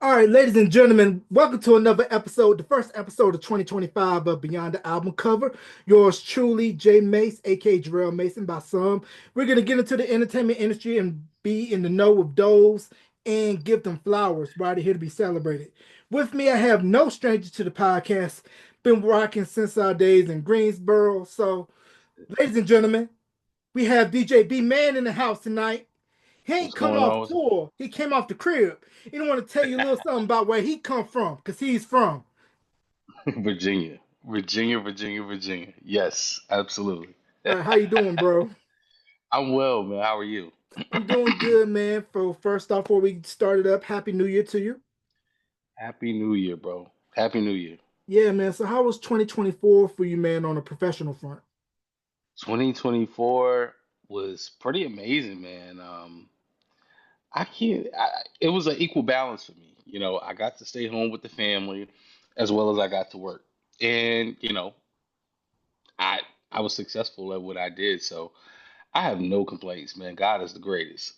All right, ladies and gentlemen, welcome to another episode, the first episode of 2025 of Beyond the Album Cover. Yours truly, Jay Mace, aka Jarrell Mason by some. We're going to get into the entertainment industry and be in the know of those and give them flowers while they're here to be celebrated. With me, I have no stranger to the podcast. Been rocking since our days in Greensboro. So, ladies and gentlemen, we have DJ B Man in the house tonight. He What's ain't come going off on? tour. He came off the crib. He don't want to tell you a little something about where he come from, because he's from. Virginia, Virginia. Yes, absolutely. All right, how you doing, bro? I'm well, man. How are you? I'm doing good, man. For first off, before we started up, Happy New Year to you. Happy New Year, bro. Happy New Year. Yeah, man. So how was 2024 for you, man, on a professional front? 2024 was pretty amazing, man. I can't. It was an equal balance for me. I got to stay home with the family, as well as I got to work, and I I was successful at what I did, so I have no complaints, man. God is the greatest.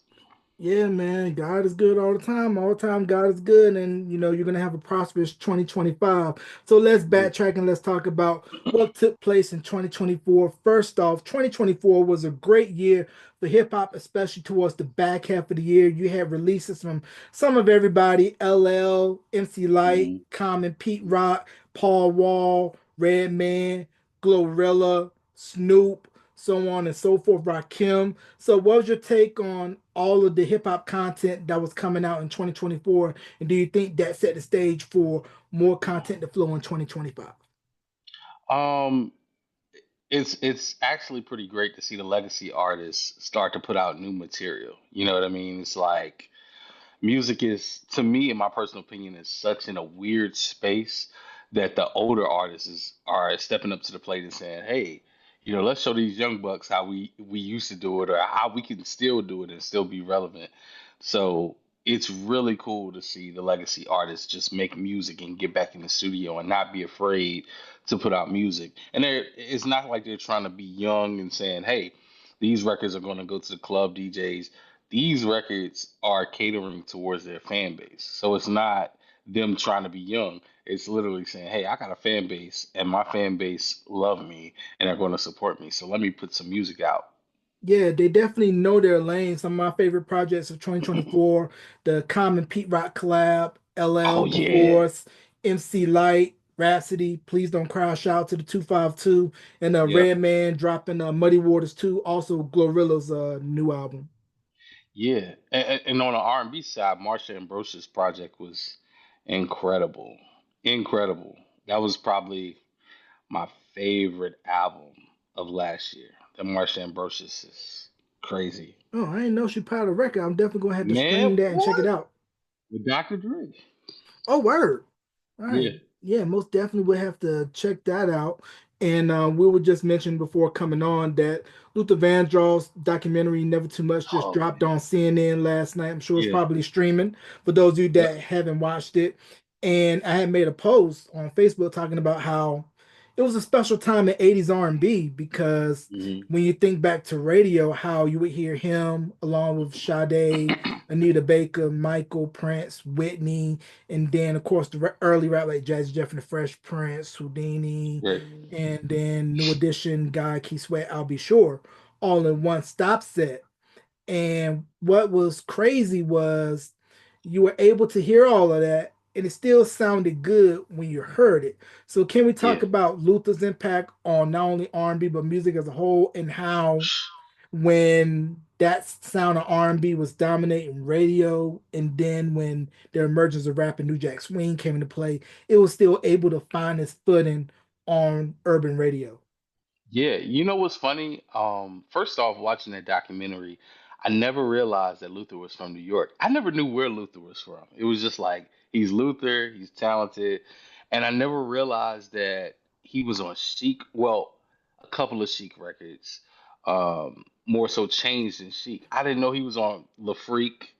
Yeah, man, God is good all the time. All the time, God is good, and you're gonna have a prosperous 2025. So let's Yeah. backtrack and let's talk about what took place in 2024. First off, 2024 was a great year for hip hop, especially towards the back half of the year. You had releases from some of everybody: LL, MC Light, Mhm. Common, Pete Rock, Paul Wall, Redman, Glorilla, Snoop, so on and so forth, Rakim. So, what was your take on all of the hip hop content that was coming out in 2024? And do you think that set the stage for more content to flow in 2025? Um, it's actually pretty great to see the legacy artists start to put out new material. You know what I mean? It's like music is, to me, in my personal opinion, is such in a weird space that the older are stepping up to the plate and saying, "Hey, let's show these young bucks how we used to do it, or how we can still do it and still be relevant." So it's really cool to see the legacy artists just make music and get back in the studio and not be afraid to put out music. And it's not like they're trying to be young and saying, "Hey, these records are going to go to the club DJs." These records are catering towards their fan base. So it's not them trying to be young. It's literally saying, "Hey, I got a fan base and my fan base love me and are going to support me. So let me put some music out." Yeah, they definitely know their lane. Some of my favorite projects of 2024, the Common Pete Rock collab, LL, Oh The yeah. Force, MC Light, Rhapsody, Please Don't Cry, shout out to the 252, and Yep. Redman dropping Muddy Waters 2, also Glorilla's new album. Yeah. And on the R&B side, Marsha Ambrosius project was incredible. Incredible. That was probably my favorite album of last year. The Marsha Ambrosius is crazy. Oh, I didn't know she put out a record. I'm definitely gonna have to stream Man, that and check it what? out. With Dr. Dre. Oh, word. All right. Yeah. Yeah, most definitely would have to check that out. And we were just mentioning before coming on that Luther Vandross documentary, Never Too Much, just Oh dropped on man. CNN last night. I'm sure it's Yeah. probably streaming for those of you Yep. that haven't watched it. And I had made a post on Facebook talking about how it was a special time in 80s R&B because Hmm. when you think back to radio, how you would hear him along with Sade, Anita Baker, Michael, Prince, Whitney, and then of course the early rap like Jazzy Jeff and the Fresh Prince, Houdini, Right. and then New Edition, Guy, Key Sweat, I'll Be Sure, all in one stop set. And what was crazy was you were able to hear all of that and it still sounded good when you heard it. So can we Yeah. talk about Luther's impact on not only R&B but music as a whole and how when that sound of R&B was dominating radio, and then when the emergence of rap and New Jack Swing came into play, it was still able to find its footing on urban radio. Yeah. You know what's funny? First off, watching that documentary, I never realized that Luther was from New York. I never knew where Luther was from. It was just like he's Luther, he's talented, and I never realized that he was on Chic. Well, a couple of Chic records. More so Changed than Chic. I didn't know he was on La Freak.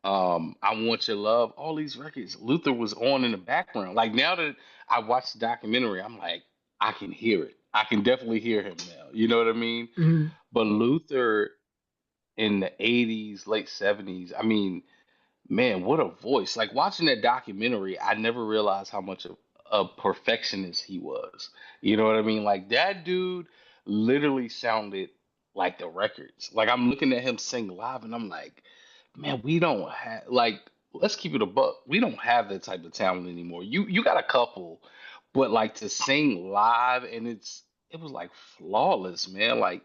I Want Your Love, all these records, Luther was on in the background. Like now that I watched the documentary, I'm like, I can hear it. I can definitely hear him now. You know what I mean? Mhm. But Luther in the 80s, late 70s, I mean, Man, what a voice. Like watching that documentary, I never realized how much of a perfectionist he was. You know what I mean? Like that dude literally sounded like the records. Like I'm looking at him sing live and I'm like, man, we don't have like let's keep it a buck. We don't have that type of talent anymore. You got a couple, but like to sing live and it was like flawless, man. Like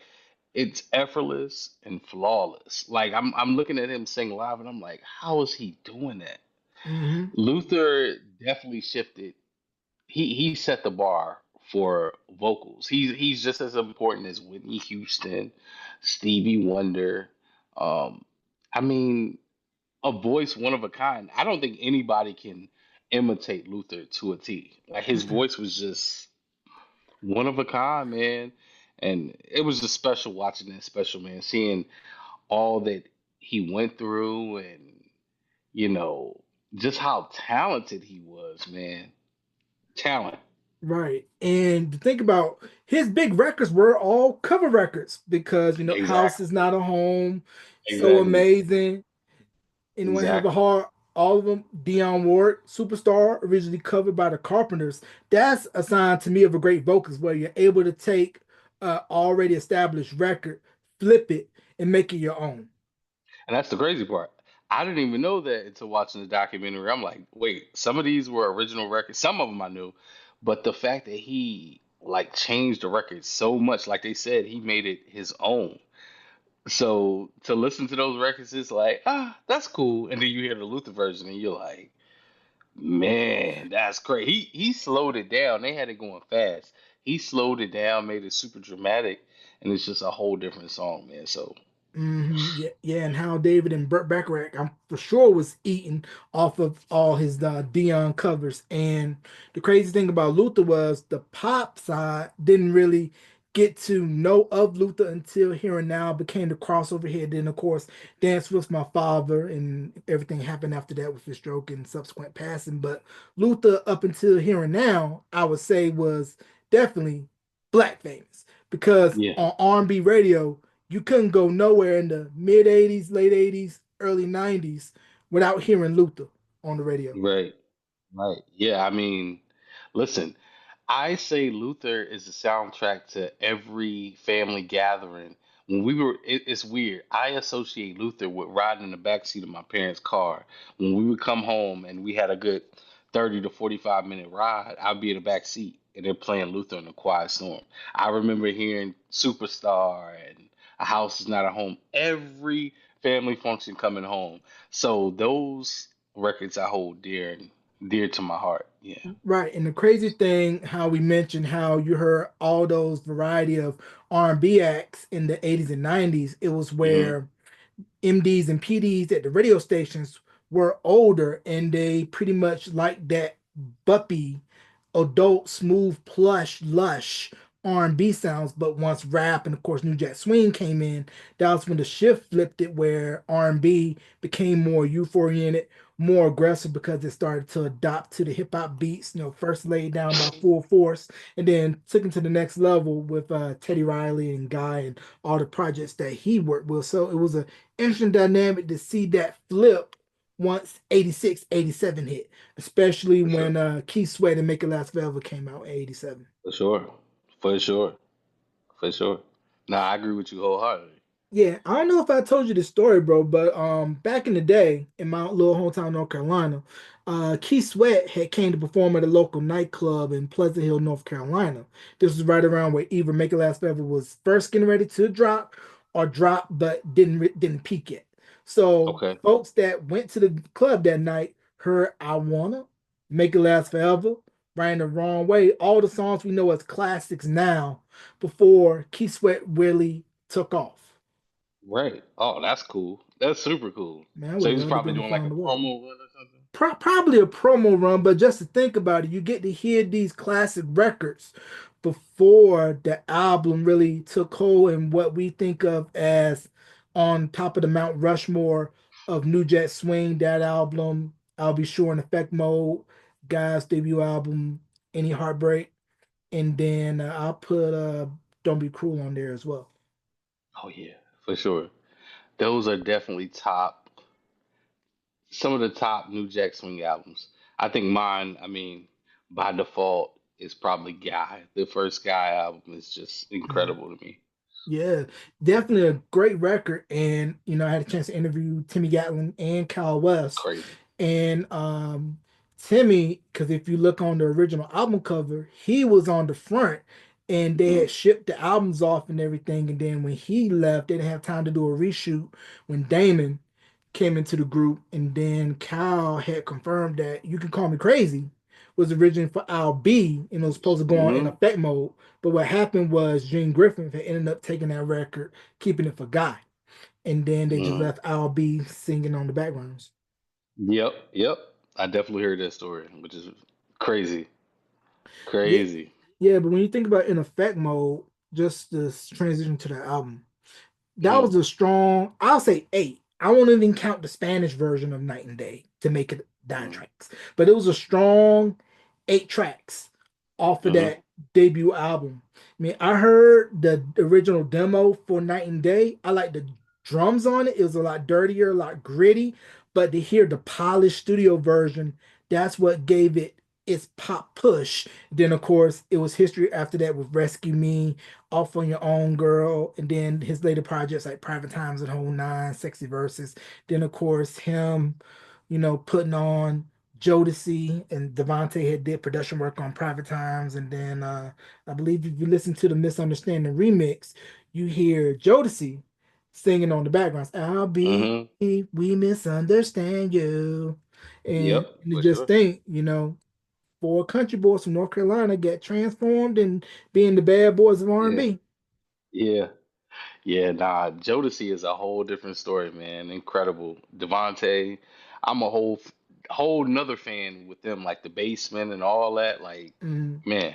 it's effortless and flawless. Like I'm looking at him sing live and I'm like, how is he doing that? Hmm. Luther definitely shifted. He set the bar for vocals. He's just as important as Whitney Houston, Stevie Wonder. Um, I mean, a voice one of a kind. I don't think anybody can imitate Luther to a T. Like his voice was just one of a kind, man. And it was just special watching that special, man, seeing all that he went through and, you know, just how talented he was, man. Talent. Right. And to think about his big records were all cover records because, House Exactly. is Not a Home, So Exactly. Amazing, Anyone Have a Exactly. Heart, all of them, Dionne Ward, Superstar, originally covered by the Carpenters. That's a sign to me of a great vocalist where you're able to take a already established record, flip it, and make it your own. And that's the crazy part. I didn't even know that until watching the documentary. I'm like, wait, some of these were original records. Some of them I knew, but the fact that he like changed the record so much, like they said, he made it his own. So to listen to those records is like, that's cool. And then you hear the Luther version and you're like, man, that's great. He slowed it down. They had it going fast. He slowed it down, made it super dramatic, and it's just a whole different song, man. So Yeah, yeah, and how David and Burt Bacharach, I'm for sure, was eating off of all his Dion covers. And the crazy thing about Luther was the pop side didn't really get to know of Luther until Here and Now became the crossover hit. Then, of course, Dance with My Father and everything happened after that with his stroke and subsequent passing. But Luther, up until Here and Now, I would say was definitely black famous because yeah, on R&B radio you couldn't go nowhere in the mid 80s, late 80s, early 90s without hearing Luther on the radio. right. Right. Yeah, I mean, listen, I say Luther is the soundtrack to every family gathering. It's weird. I associate Luther with riding in the backseat of my parents' car. When we would come home and we had a good 30 to 45-minute ride, I'd be in the back seat and they're playing Luther in the Quiet Storm. I remember hearing Superstar and A House is Not a Home every family function coming home. So those records I hold dear to my heart. Yeah. Right. And the crazy thing, how we mentioned how you heard all those variety of R&B acts in the 80s and 90s, it was Hmm. where MDs and PDs at the radio stations were older and they pretty much liked that buppy, adult, smooth, plush, lush R&B sounds. But once rap and of course New Jack Swing came in, that was when the shift flipped it where R&B became more youth oriented, more aggressive because it started to adopt to the hip hop beats, first laid down by Full Force and then took it to the next level with Teddy Riley and Guy and all the projects that he worked with. So it was a interesting dynamic to see that flip once 86, 87 hit, especially For sure. when Keith Sweat and Make It Last Forever came out in 87. For sure. For sure. For sure. Nah, I agree with you wholeheartedly. Yeah, I don't know if I told you this story, bro, but back in the day in my little hometown, North Carolina, Keith Sweat had came to perform at a local nightclub in Pleasant Hill, North Carolina. This was right around where either Make It Last Forever was first getting ready to drop or drop, but didn't peak yet. So Okay. folks that went to the club that night heard "I Wanna," "Make It Last Forever," "Right the Wrong Way," all the songs we know as classics now before Keith Sweat really took off. Right. Oh, that's cool. That's super cool. Man, I So would he was love to probably been a doing fly like on a the wall. promo run or something. Probably a promo run, but just to think about it, you get to hear these classic records before the album really took hold and what we think of as on top of the Mount Rushmore of New Jack Swing, that album, I'll Be Sure in Effect Mode, Guy's debut album, Any Heartbreak, and then I'll put Don't Be Cruel on there as well. Oh yeah, for sure. Those are definitely top some of the top New Jack Swing albums. I think mine, I mean, by default, is probably Guy. The first Guy album is just Mhm. incredible to me. Yeah, definitely a great record. And I had a chance to interview Timmy Gatlin and Kyle West. Crazy. And Timmy, because if you look on the original album cover, he was on the front and they Mm, had shipped the albums off and everything. And then when he left, they didn't have time to do a reshoot when Damon came into the group. And then Kyle had confirmed that You Can Call Me Crazy was originally for Al B and it was supposed to go on in mm, effect mode. But what happened was Gene Griffin had ended up taking that record, keeping it for Guy. And then they just mm. left Al B singing on the backgrounds. Yep, yep. I definitely heard that story, which is crazy, Yeah, crazy. yeah, but when you think about in effect mode, just this transition to the album, that Mm, was a strong, I'll say 8. I won't even count the Spanish version of Night and Day to make it 9 tracks, but it was a strong 8 tracks off of mm, that debut album. I mean, I heard the original demo for Night and Day. I like the drums on it. It was a lot dirtier, a lot gritty, but to hear the polished studio version, that's what gave it its pop push. Then, of course, it was history after that with Rescue Me, Off on Your Own Girl, and then his later projects like Private Times and Whole Nine, Sexy Verses. Then of course him, putting on Jodeci and Devontae had did production work on Private Times, and then I believe if you listen to the Misunderstanding remix, you hear Jodeci singing on the backgrounds. I'll be, mm. we misunderstand you, Yep, and you for just sure. think, four country boys from North Carolina get transformed and being the bad boys of Yeah, R&B. yeah, yeah. Nah, Jodeci is a whole different story, man. Incredible. Devontae, I'm a whole nother fan with them, like the basement and all that. Like, Mm. man,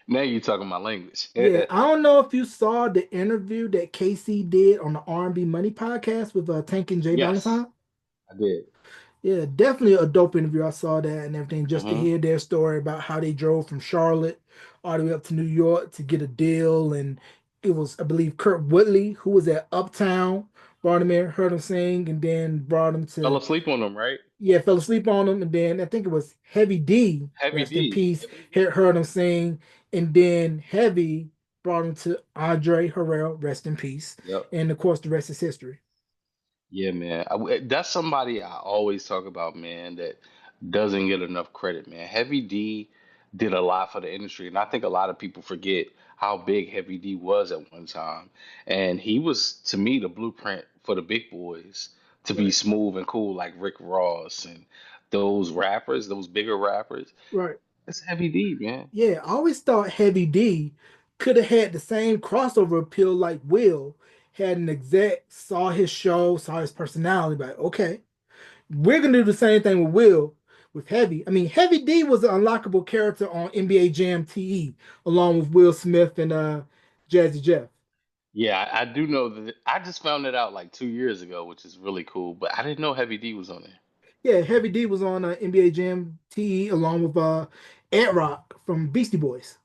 now you're talking my language. Yeah, I don't know if you saw the interview that Casey did on the R&B Money podcast with Tank and Jay Yes, Valentine. I did. Yeah, definitely a dope interview. I saw that and everything just to Hmm. hear their story about how they drove from Charlotte all the way up to New York to get a deal. And it was, I believe, Kurt Woodley, who was at Uptown, brought him in, heard him sing, and then brought him Fell to, asleep on them, right? yeah, fell asleep on him. And then I think it was Heavy D, Heavy rest in D. peace, had heard him sing. And then Heavy brought him to Andre Harrell, rest in peace. Yep. And of course, the rest is history. Yeah, man. That's somebody I always talk about, man, that doesn't get enough credit, man. Heavy D did a lot for the industry, and I think a lot of people forget how big Heavy D was at one time. And he was, to me, the blueprint for the big boys to be Right. smooth and cool, like Rick Ross and those rappers, those bigger rappers. Right. It's Heavy D, man. Yeah, I always thought Heavy D could have had the same crossover appeal like Will. Had an exec, saw his show, saw his personality, like, okay, we're gonna do the same thing with Will with Heavy. I mean, Heavy D was an unlockable character on NBA Jam TE, along with Will Smith and Jazzy Jeff. Yeah, I do know that. I just found it out like 2 years ago, which is really cool, but I didn't know Heavy D was on there. Yeah, Heavy D was on NBA Jam TE along with Ant Rock from Beastie Boys.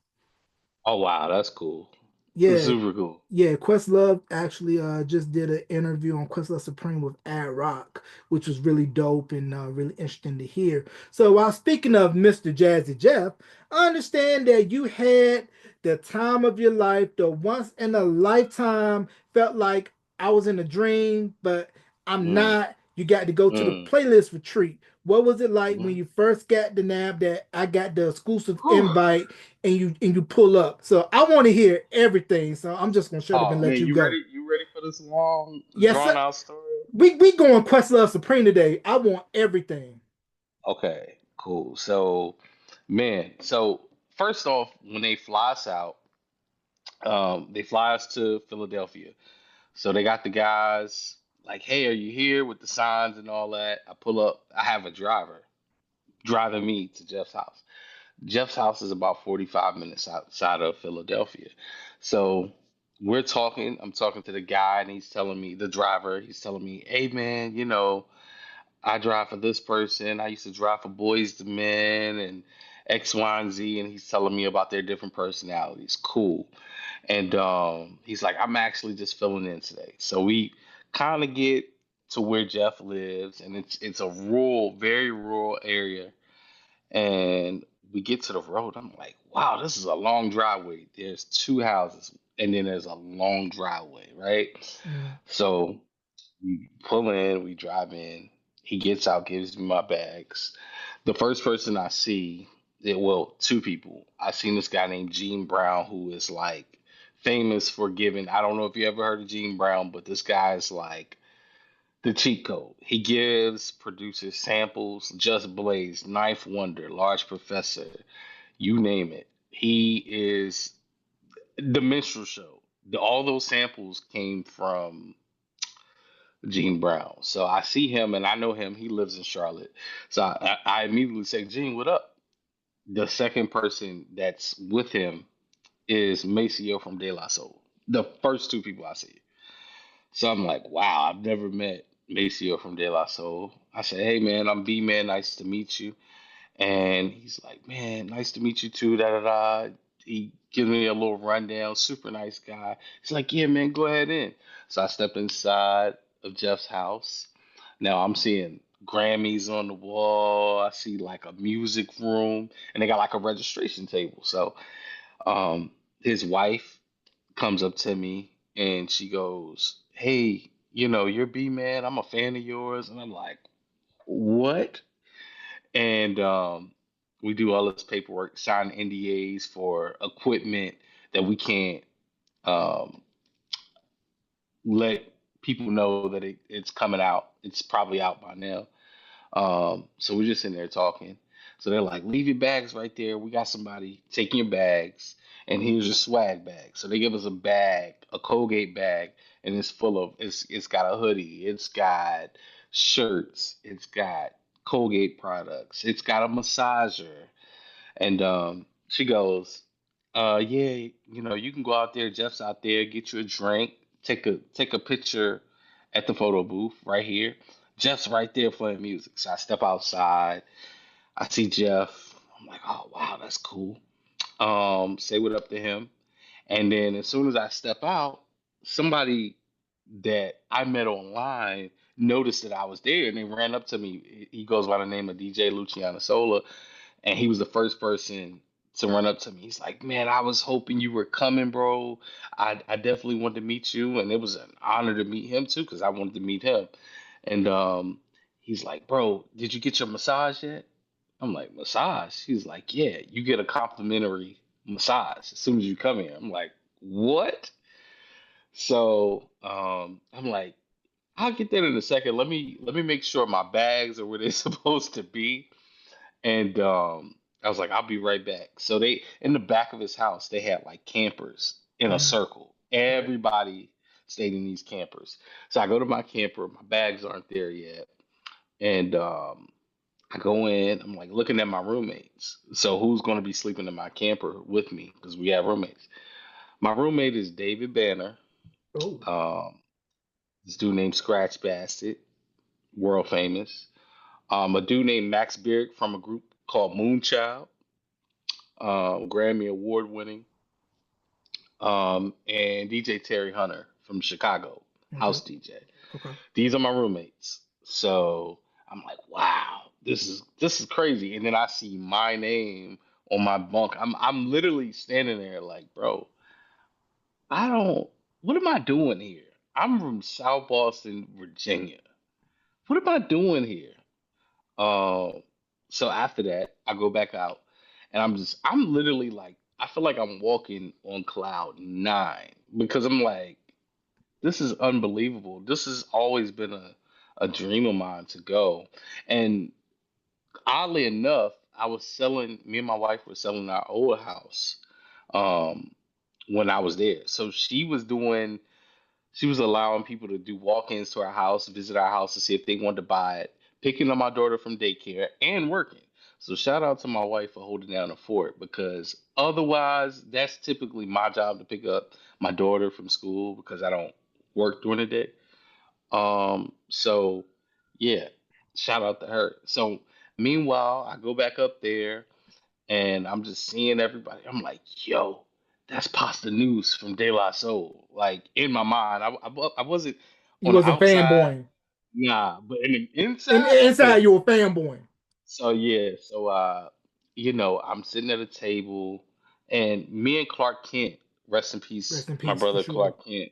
Oh, wow, that's cool. Yeah, Super cool. yeah, Questlove actually just did an interview on Questlove Supreme with Ad Rock, which was really dope and really interesting to hear. So while speaking of Mr. Jazzy Jeff, I understand that you had the time of your life, the once in a lifetime, felt like I was in a dream, but I'm Mm, not. You got to go to the mm, playlist retreat. What was it like when mm. you first got the nab that I got the exclusive Whew. invite and you pull up. So I want to hear everything. So I'm just gonna shut up and Oh let man, you you go. ready? You ready for this long, Yes, sir. drawn out story? We going Questlove Supreme today. I want everything. Okay, cool. So, man, so first off, when they fly us out, they fly us to Philadelphia. So they got the guys like, "Hey, are you here?" with the signs and all that. I pull up. I have a driver driving me to Jeff's house. Jeff's house is about 45 minutes outside of Philadelphia. So we're talking, I'm talking to the guy, and he's telling me, the driver, he's telling me, hey man, I drive for this person. I used to drive for Boys to Men and X, Y, and Z. And he's telling me about their different personalities. Cool. And he's like, I'm actually just filling in today. So we kind of get to where Jeff lives, and it's a rural, very rural area. And we get to the road. I'm like, wow, this is a long driveway. There's two houses, and then there's a long driveway, right? Mm. So we pull in, we drive in. He gets out, gives me my bags. The first person I see, well, two people. I seen this guy named Gene Brown who is like famous for giving. I don't know if you ever heard of Gene Brown, but this guy is like the cheat code. He gives producers samples, Just Blaze, Knife Wonder, Large Professor, you name it. He is the minstrel show. All those samples came from Gene Brown. So I see him and I know him. He lives in Charlotte. So I immediately say, Gene, what up? The second person that's with him is Maceo from De La Soul. The first two people I see. So I'm like, wow, I've never met Maceo from De La Soul. I said, hey man, I'm B Man, nice to meet you. And he's like, man, nice to meet you too. Da da da. He gives me a little rundown. Super nice guy. He's like, yeah, man, go ahead in. So I stepped inside of Jeff's house. Now I'm seeing Grammys on the wall. I see like a music room, and they got like a registration table. So um, his wife comes up to me and she goes, hey, you're B Man. I'm a fan of yours. And I'm like, what? And we do all this paperwork, sign NDAs for equipment that we can't um, let people know that it's coming out. It's probably out by now. So we're just in there talking. So they're like, leave your bags right there. We got somebody taking your bags, and here's your swag bag. So they give us a bag, a Colgate bag, and it's got a hoodie, it's got shirts, it's got Colgate products, it's got a massager, and she goes, yeah, you can go out there, Jeff's out there, get you a drink, take a picture at the photo booth right here. Jeff's right there playing music. So I step outside, I see Jeff. I'm like, oh wow, that's cool. Say what up to him. And then as soon as I step out, somebody that I met online noticed that I was there and they ran up to me. He goes by the name of DJ Luciano Sola, and he was the first person to run up to me. He's like, "Man, I was hoping you were coming, bro. I definitely wanted to meet you, and it was an honor to meet him too, because I wanted to meet him." And he's like, "Bro, did you get your massage yet?" I'm like, "Massage?" He's like, "Yeah, you get a complimentary massage as soon as you come here." I'm like, "What?" So I'm like, "I'll get that in a second. Let me make sure my bags are where they're supposed to be." And I was like, I'll be right back. So they in the back of his house, they had like campers in a Mm. circle. Right. Everybody stayed in these campers. So I go to my camper, my bags aren't there yet. And I go in, I'm like looking at my roommates. So who's gonna be sleeping in my camper with me? Because we have roommates. My roommate is David Banner. Oh. Um, this dude named Scratch Bastard, world famous. A dude named Max Bierk from a group called Moonchild, Grammy Award winning, and DJ Terry Hunter from Chicago, Okay. house DJ. Okay. These are my roommates. So I'm like, wow, this is crazy. And then I see my name on my bunk. I'm literally standing there like, bro, I don't. What am I doing here? I'm from South Boston, Virginia. What am I doing here? Um, so after that, I go back out, and I'm literally like, I feel like I'm walking on cloud nine because I'm like, this is unbelievable. This has always been a dream of mine to go. And oddly enough, me and my wife were selling our old house, um, when I was there. So she was allowing people to do walk-ins to our house, visit our house to see if they wanted to buy it, picking up my daughter from daycare and working. So shout out to my wife for holding down the fort because otherwise that's typically my job to pick up my daughter from school because I don't work during the day. So yeah, shout out to her. So meanwhile, I go back up there and I'm just seeing everybody. I'm like, yo, that's Pasta News from De La Soul. Like in my mind, I wasn't You on the wasn't outside. fanboying. Nah, but in the And inside, inside, okay. you're a fanboy. So yeah, so I'm sitting at a table, and me and Clark Kent, rest in peace, Rest in my peace for brother sure. Clark Kent.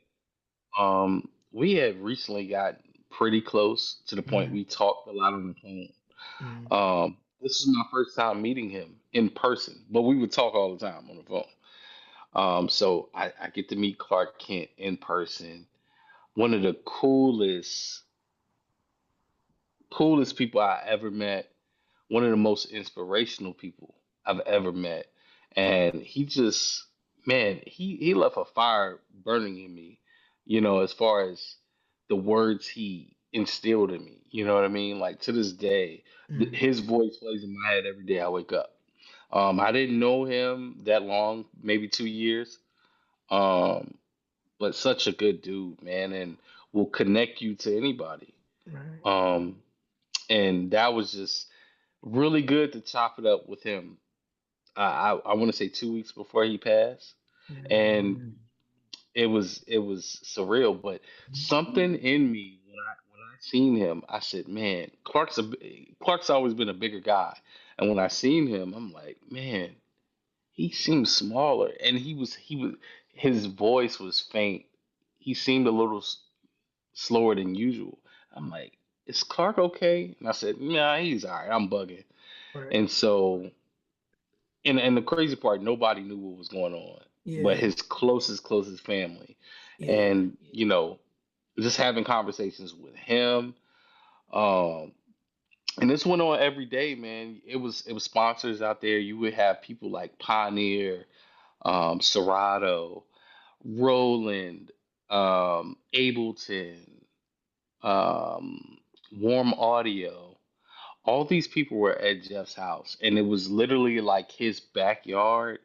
We had recently got pretty close to the point Mm, we talked a lot on the phone. mm, This is my first time meeting him in person, but we would talk all the time on the phone. So I get to meet Clark Kent in person. One of the coolest people I ever met. One of the most inspirational people I've ever met. And he just, man, he left a fire burning in me, as far as the words he instilled in me. You know what I mean? Like to this day, mm. his voice plays in my head every day I wake up. I didn't know him that long, maybe 2 years. Um, but such a good dude, man, and will connect you to anybody. Right. Um, and that was just really good to chop it up with him. I want to say 2 weeks before he passed, and Mm, it was surreal. But something in me when I seen him, I said, "Man, Clark's always been a bigger guy." And when I seen him, I'm like, "Man, he seemed smaller." And his voice was faint. He seemed a little slower than usual. I'm like, "Is Clark okay?" And I said, "Nah, he's all right. I'm bugging." right. And so and the crazy part, nobody knew what was going on, but Yeah. his closest family, Yeah. and just having conversations with him. Um, and this went on every day, man. It was sponsors out there. You would have people like Pioneer, Serato, Roland, Ableton, um, Warm Audio. All these people were at Jeff's house, and it was literally like his backyard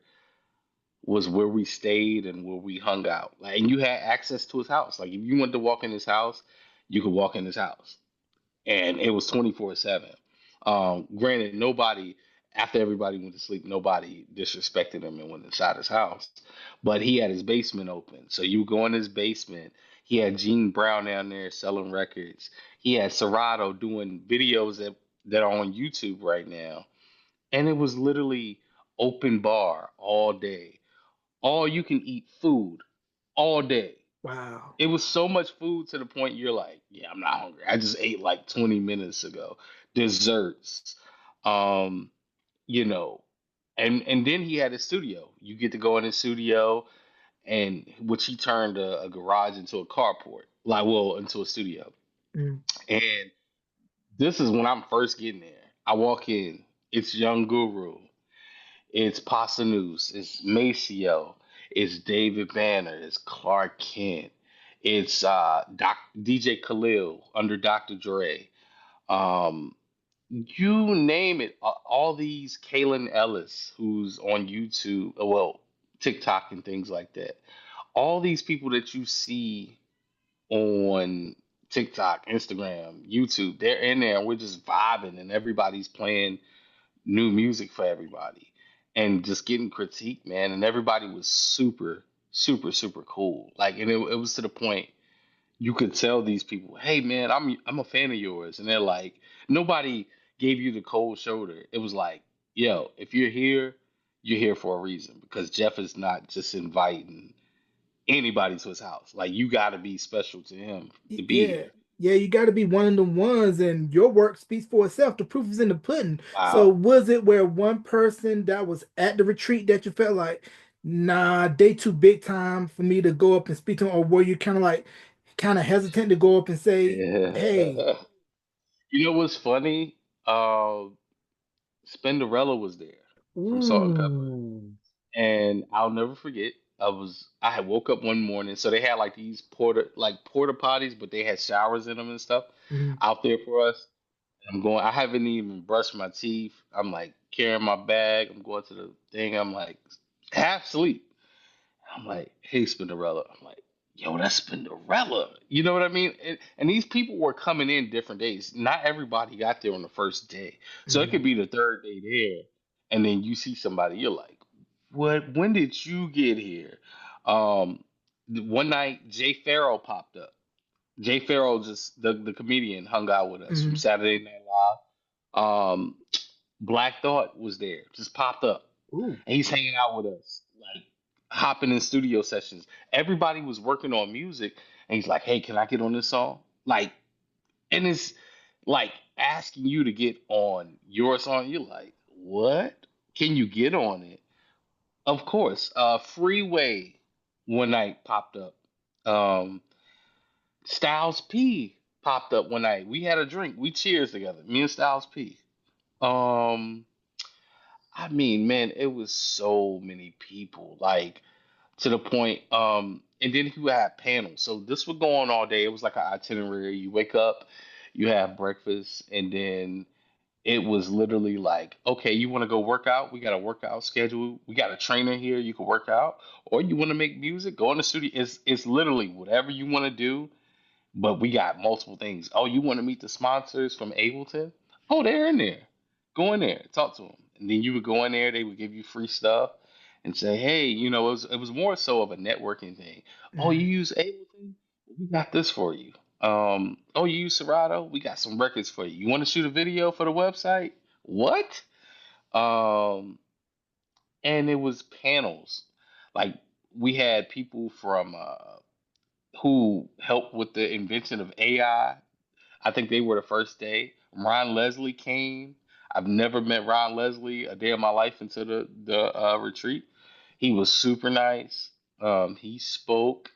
was where we stayed and where we hung out. Like, and you had access to his house. Like, if you wanted to walk in his house, you could walk in his house, and it was 24/7. Granted, nobody after everybody went to sleep, nobody disrespected him and went inside his house, but he had his basement open, so you go in his basement. He had Gene Brown down there selling records. He had Serato doing videos that are on YouTube right now, and it was literally open bar all day, all you can eat food all day. Wow. It was so much food to the point you're like, yeah, I'm not hungry. I just ate like 20 minutes ago. Desserts, um, you know, and then he had a studio. You get to go in his studio, and which he turned a garage into a carport, like well, into a studio. Mm, And this is when I'm first getting there. I walk in, it's Young Guru. It's Pasanus, it's Maceo, it's David Banner, it's Clark Kent, it's DJ Khalil under Dr. Dre. Um, you name it. All these Kalen Ellis, who's on YouTube, well, TikTok and things like that. All these people that you see on TikTok, Instagram, YouTube, they're in there and we're just vibing and everybody's playing new music for everybody and just getting critique, man. And everybody was super, super, super cool. Like, and it was to the point you could tell these people, hey, man, I'm a fan of yours, and they're like, nobody gave you the cold shoulder. It was like, yo, if you're here for a reason because Jeff is not just inviting anybody to his house. Like, you got to be special to him to be yeah. here. Yeah, you got to be one of the ones, and your work speaks for itself. The proof is in the pudding. So, Wow. was it where one person that was at the retreat that you felt like, nah, they too big time for me to go up and speak to them, or were you kind of hesitant to go up and say, hey, Yeah. You know what's funny? Uh, Spinderella was there from Salt and Pepper, ooh, and I'll never forget. I had woke up one morning, so they had like these porta potties, but they had showers in them and stuff mm, out there for us. I'm going. I haven't even brushed my teeth. I'm like carrying my bag. I'm going to the thing. I'm like half asleep. I'm like, hey, Spinderella. I'm like, yo, that's Spinderella. You know what I mean? And these people were coming in different days. Not everybody got there on the first day. So it mm. could be the third day there. And then you see somebody, you're like, what? When did you get here? One night, Jay Farrell popped up. Jay Farrell, just the comedian, hung out with us from Hmm. Saturday Night Live. Black Thought was there, just popped up, Ooh. and he's hanging out with us, like hopping in studio sessions. Everybody was working on music, and he's like, "Hey, can I get on this song?" Like, and it's like asking you to get on your song. You're like, "What? Can you get on it?" Of course. Freeway one night popped up. Um, Styles P popped up one night. We had a drink. We cheers together. Me and Styles P. Um, I mean, man, it was so many people. Like to the point. And then you had panels. So this would go on all day. It was like an itinerary. You wake up, you have breakfast, and then it was literally like, okay, you want to go work out? We got a workout schedule. We got a trainer here. You can work out, or you want to make music? Go in the studio. It's literally whatever you want to do. But we got multiple things. Oh, you want to meet the sponsors from Ableton? Oh, they're in there. Go in there, talk to them, and then you would go in there. They would give you free stuff and say, hey, it was more so of a networking thing. Oh, you Hmm. use Ableton? We got this for you. Oh, you use Serato? We got some records for you. You want to shoot a video for the website? What? Um, and it was panels. Like we had people from who helped with the invention of AI. I think they were the first day. Ron Leslie came. I've never met Ron Leslie a day of my life until the retreat. He was super nice. He spoke.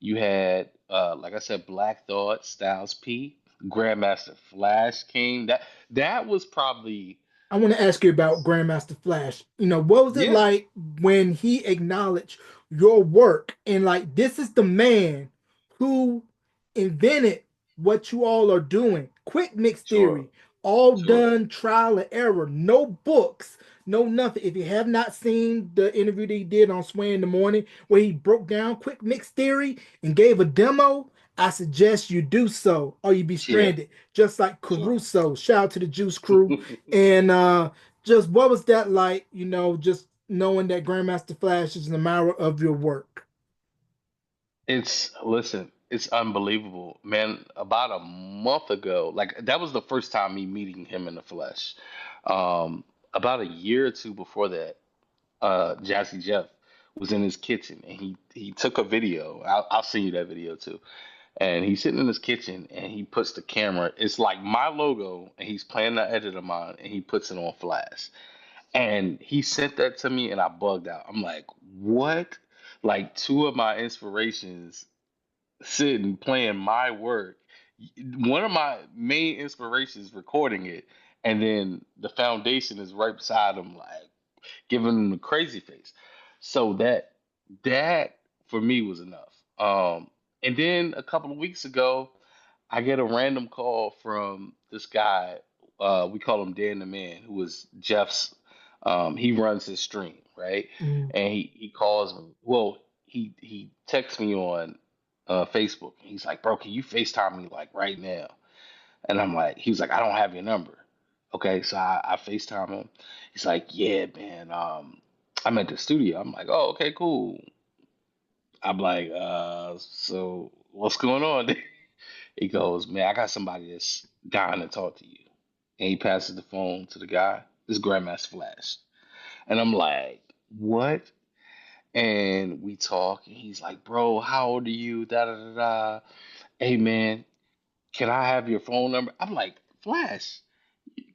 You had, like I said, Black Thought, Styles P, Grandmaster Flash came. That was probably I want to ask you about Grandmaster Flash. What was it yeah, like when he acknowledged your work and like this is the man who invented what you all are doing? Quick mix sure, theory, all sure, done trial and error, no books, no nothing. If you have not seen the interview that he did on Sway in the Morning where he broke down quick mix theory and gave a demo, I suggest you do so or you be yeah, stranded, just like sure. Caruso. Shout out to the Juice Crew and just what was that like, just knowing that Grandmaster Flash is an admirer of your work? Listen, it's unbelievable, man. About a month ago, like that was the first time me meeting him in the flesh. Um, about a year or two before that, Jazzy Jeff was in his kitchen and he took a video. I'll send you that video too. And he's sitting in his kitchen and he puts the camera. It's like my logo, and he's playing the edit of mine, and he puts it on flash. And he sent that to me, and I bugged out. I'm like, what? Like two of my inspirations sitting playing my work. One of my main inspirations recording it, and then the foundation is right beside him, like giving him the crazy face. So that for me was enough. And then a couple of weeks ago, I get a random call from this guy. We call him Dan the Man, who was Jeff's. He runs his stream, right? Mm. And he calls me. Well, he texts me on Facebook. He's like, "Bro, can you FaceTime me like right now?" And I'm like, he was like, "I don't have your number." Okay, so I FaceTime him. He's like, "Yeah, man. I'm at the studio." I'm like, "Oh, okay, cool." I'm like, so what's going on?" He goes, "Man, I got somebody that's dying to talk to you." And he passes the phone to the guy. This Grandmaster Flash. And I'm like, "What?" And we talk, and he's like, "Bro, how old are you? Da da da da. Hey, man, can I have your phone number?" I'm like, "Flash,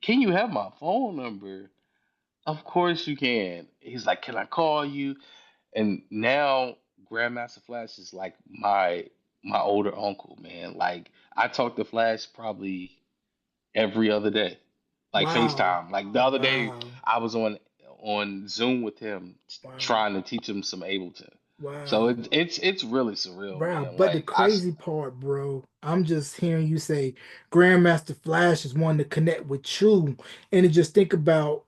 can you have my phone number?" "Of course you can." He's like, "Can I call you?" And now Grandmaster Flash is like my older uncle, man. Like I talk to Flash probably every other day, like Wow. FaceTime. Like the other day, Wow. I was on Zoom with him, Wow. trying to teach him some Ableton. So Wow. it's really surreal, Wow. man. But the Like I crazy part, bro, I'm just hearing you say Grandmaster Flash is wanting to connect with you. And to just think about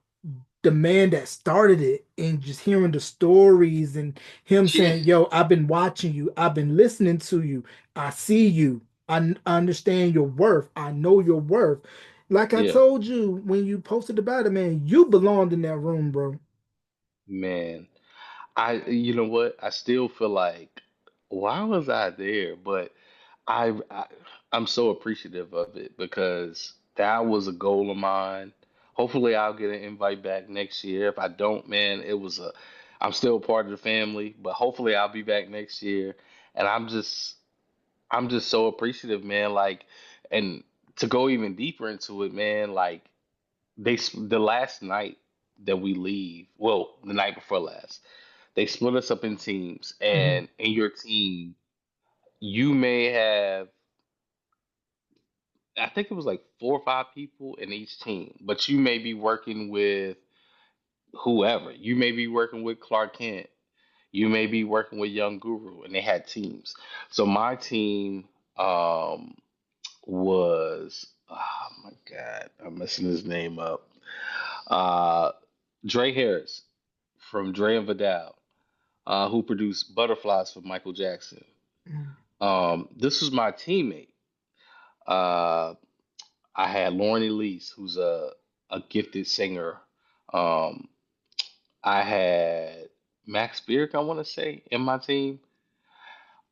the man that started it and just hearing the stories and him yeah, saying, Yo, I've been watching you, I've been listening to you, I see you, I understand your worth, I know your worth. Like I yeah, told you when you posted about it, man, you belonged in that room, bro. man. You know what? I still feel like why was I there? But I I'm so appreciative of it because that was a goal of mine. Hopefully, I'll get an invite back next year. If I don't, man, I'm still part of the family, but hopefully, I'll be back next year. And I'm just so appreciative, man. Like, and to go even deeper into it, man, like the last night that we leave, well, the night before last, they split us up in teams, Mhm. and in your team, you may have, I think it was like 4 or 5 people in each team, but you may be working with whoever. You may be working with Clark Kent. You may be working with Young Guru, and they had teams. So my team um, was, oh my God, I'm messing his name up. Uh, Dre Harris from Dre and Vidal, who produced Butterflies for Michael Jackson. Mhm. This was my teammate. Uh, I had Lauren Elise, who's a gifted singer. Um, I had Max Birk, I want to say, in my team.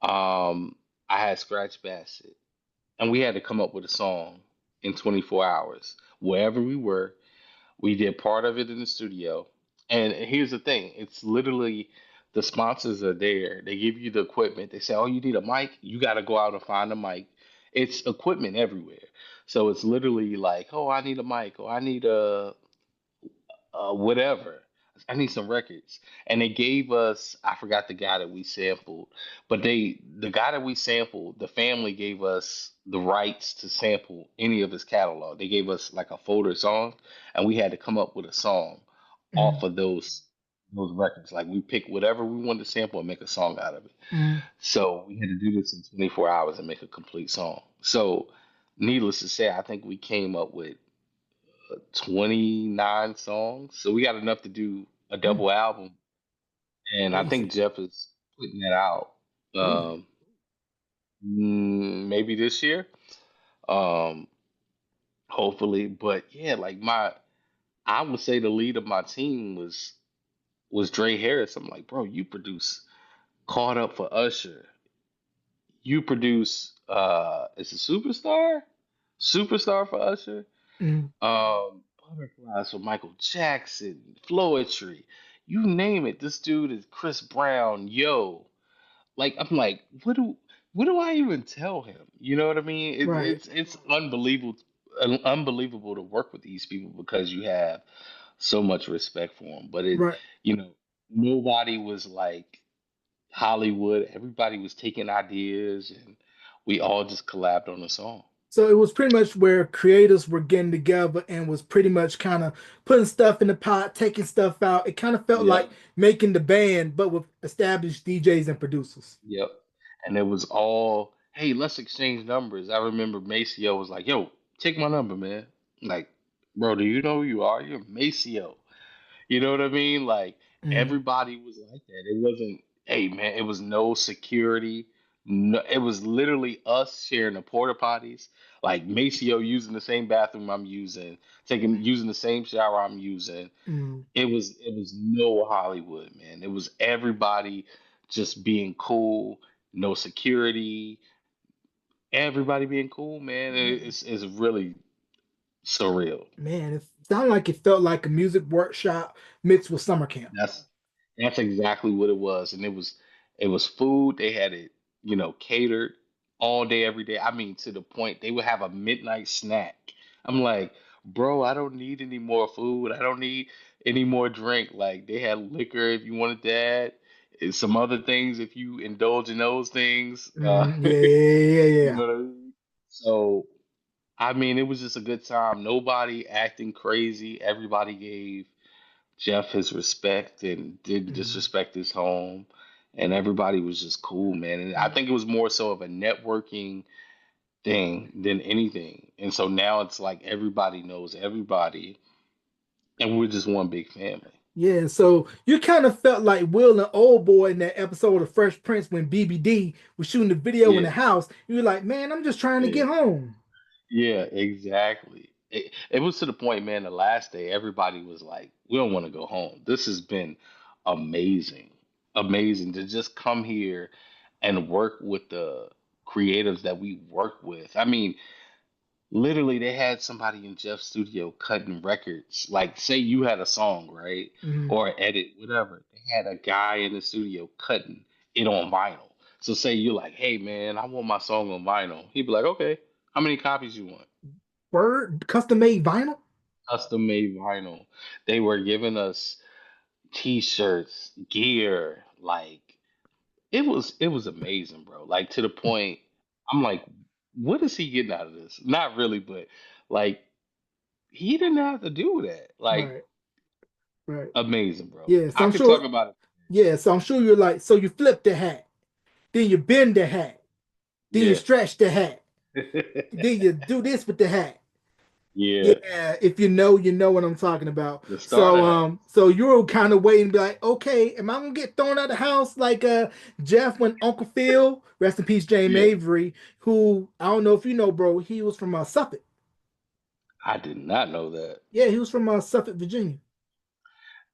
I had Scratch Bassett, and we had to come up with a song in 24 hours. Wherever we were, we did part of it in the studio. And here's the thing: it's literally the sponsors are there. They give you the equipment. They say, "Oh, you need a mic. You got to go out and find a mic." It's equipment everywhere. So it's literally like, "Oh, I need a mic. Or I need a whatever. I need some records." And they gave us, I forgot the guy that we sampled, but the guy that we sampled, the family gave us the rights to sample any of his catalog. They gave us like a folder song, and we had to come up with a song off Mhm. of those records. Like we picked whatever we wanted to sample and make a song out of it. Mhm. So we had to do this in 24 hours and make a complete song. So needless to say, I think we came up with 29 songs. So we got enough to do a Mhm. double album. And I think Crazy. Jeff is putting that out Ooh. um, maybe this year. Um, hopefully. But yeah, like I would say the lead of my team was Dre Harris. I'm like, bro, you produce Caught Up for Usher. You produce it's a superstar? Superstar for Usher. Mhm. Butterflies for Michael Jackson, Floetry, you name it. This dude is Chris Brown, yo. Like I'm like, what do I even tell him? You know what I mean? Right. It's unbelievable to work with these people because you have so much respect for them. But Right. you know, nobody was like Hollywood. Everybody was taking ideas, and we all just collabed on a song. So it was pretty much where creators were getting together and was pretty much kind of putting stuff in the pot, taking stuff out. It kind of felt like Yep. making the band, but with established DJs and producers. Yep. And it was all, hey, let's exchange numbers. I remember Maceo was like, yo, take my number, man. Like, bro, do you know who you are? You're Maceo. You know what I mean? Like, Mm. everybody was like that. It wasn't, hey, man, it was no security. No, it was literally us sharing the porta potties. Like Maceo using the same bathroom I'm using, using the same shower I'm using. Mm. It was no Hollywood, man. It was everybody just being cool, no security, everybody being cool, man. It's really surreal. Man, it sounded like it felt like a music workshop mixed with summer camp. That's that's exactly what it was, and it was food. They had it, catered all day, every day. I mean, to the point they would have a midnight snack. I'm like, bro, I don't need any more food. I don't need any more drink. Like they had liquor if you wanted that, and some other things if you indulge in those things. Mm. Yeah, yeah, yeah, You yeah. know what I mean? So I mean, it was just a good time. Nobody acting crazy. Everybody gave Jeff his respect and didn't Mm. disrespect his home, and everybody was just cool, man. And I think it was more so of a networking thing than anything. And so now it's like everybody knows everybody, and we're just one big family. Yeah, so you kind of felt like Will and Old Boy in that episode of Fresh Prince when BBD was shooting the video in Yeah, the house. You were like, man, I'm just trying to yeah, get home. yeah, exactly. It was to the point, man. The last day, everybody was like, "We don't want to go home. This has been amazing, amazing to just come here and work with the creatives that we work with. I mean, literally, they had somebody in Jeff's studio cutting records. Like, say you had a song, right? Mhm. Or edit, whatever. They had a guy in the studio cutting it on vinyl. So, say you're like, hey, man, I want my song on vinyl. He'd be like, okay, how many copies you want? Word, custom made vinyl. Custom made vinyl. They were giving us t-shirts, gear. Like, it was amazing, bro. Like, to the point, I'm like, what is he getting out of this? Not really, but like, he didn't have to do that. Like, Right, right. amazing, bro. Yeah, so I I'm could sure. talk about Yeah, so I'm sure you're like, so you flip the hat, then you bend the hat, then you it. stretch the hat, Yeah. then you do this with the hat. Yeah. Yeah, if you know, you know what I'm talking about. The So, starter hat. so you're kind of waiting, to be like, okay, am I gonna get thrown out of the house like Jeff when Uncle Phil, rest in peace, James Yeah. Avery, who I don't know if you know, bro, he was from Suffolk. I did not know that. Yeah, he was from Suffolk, Virginia.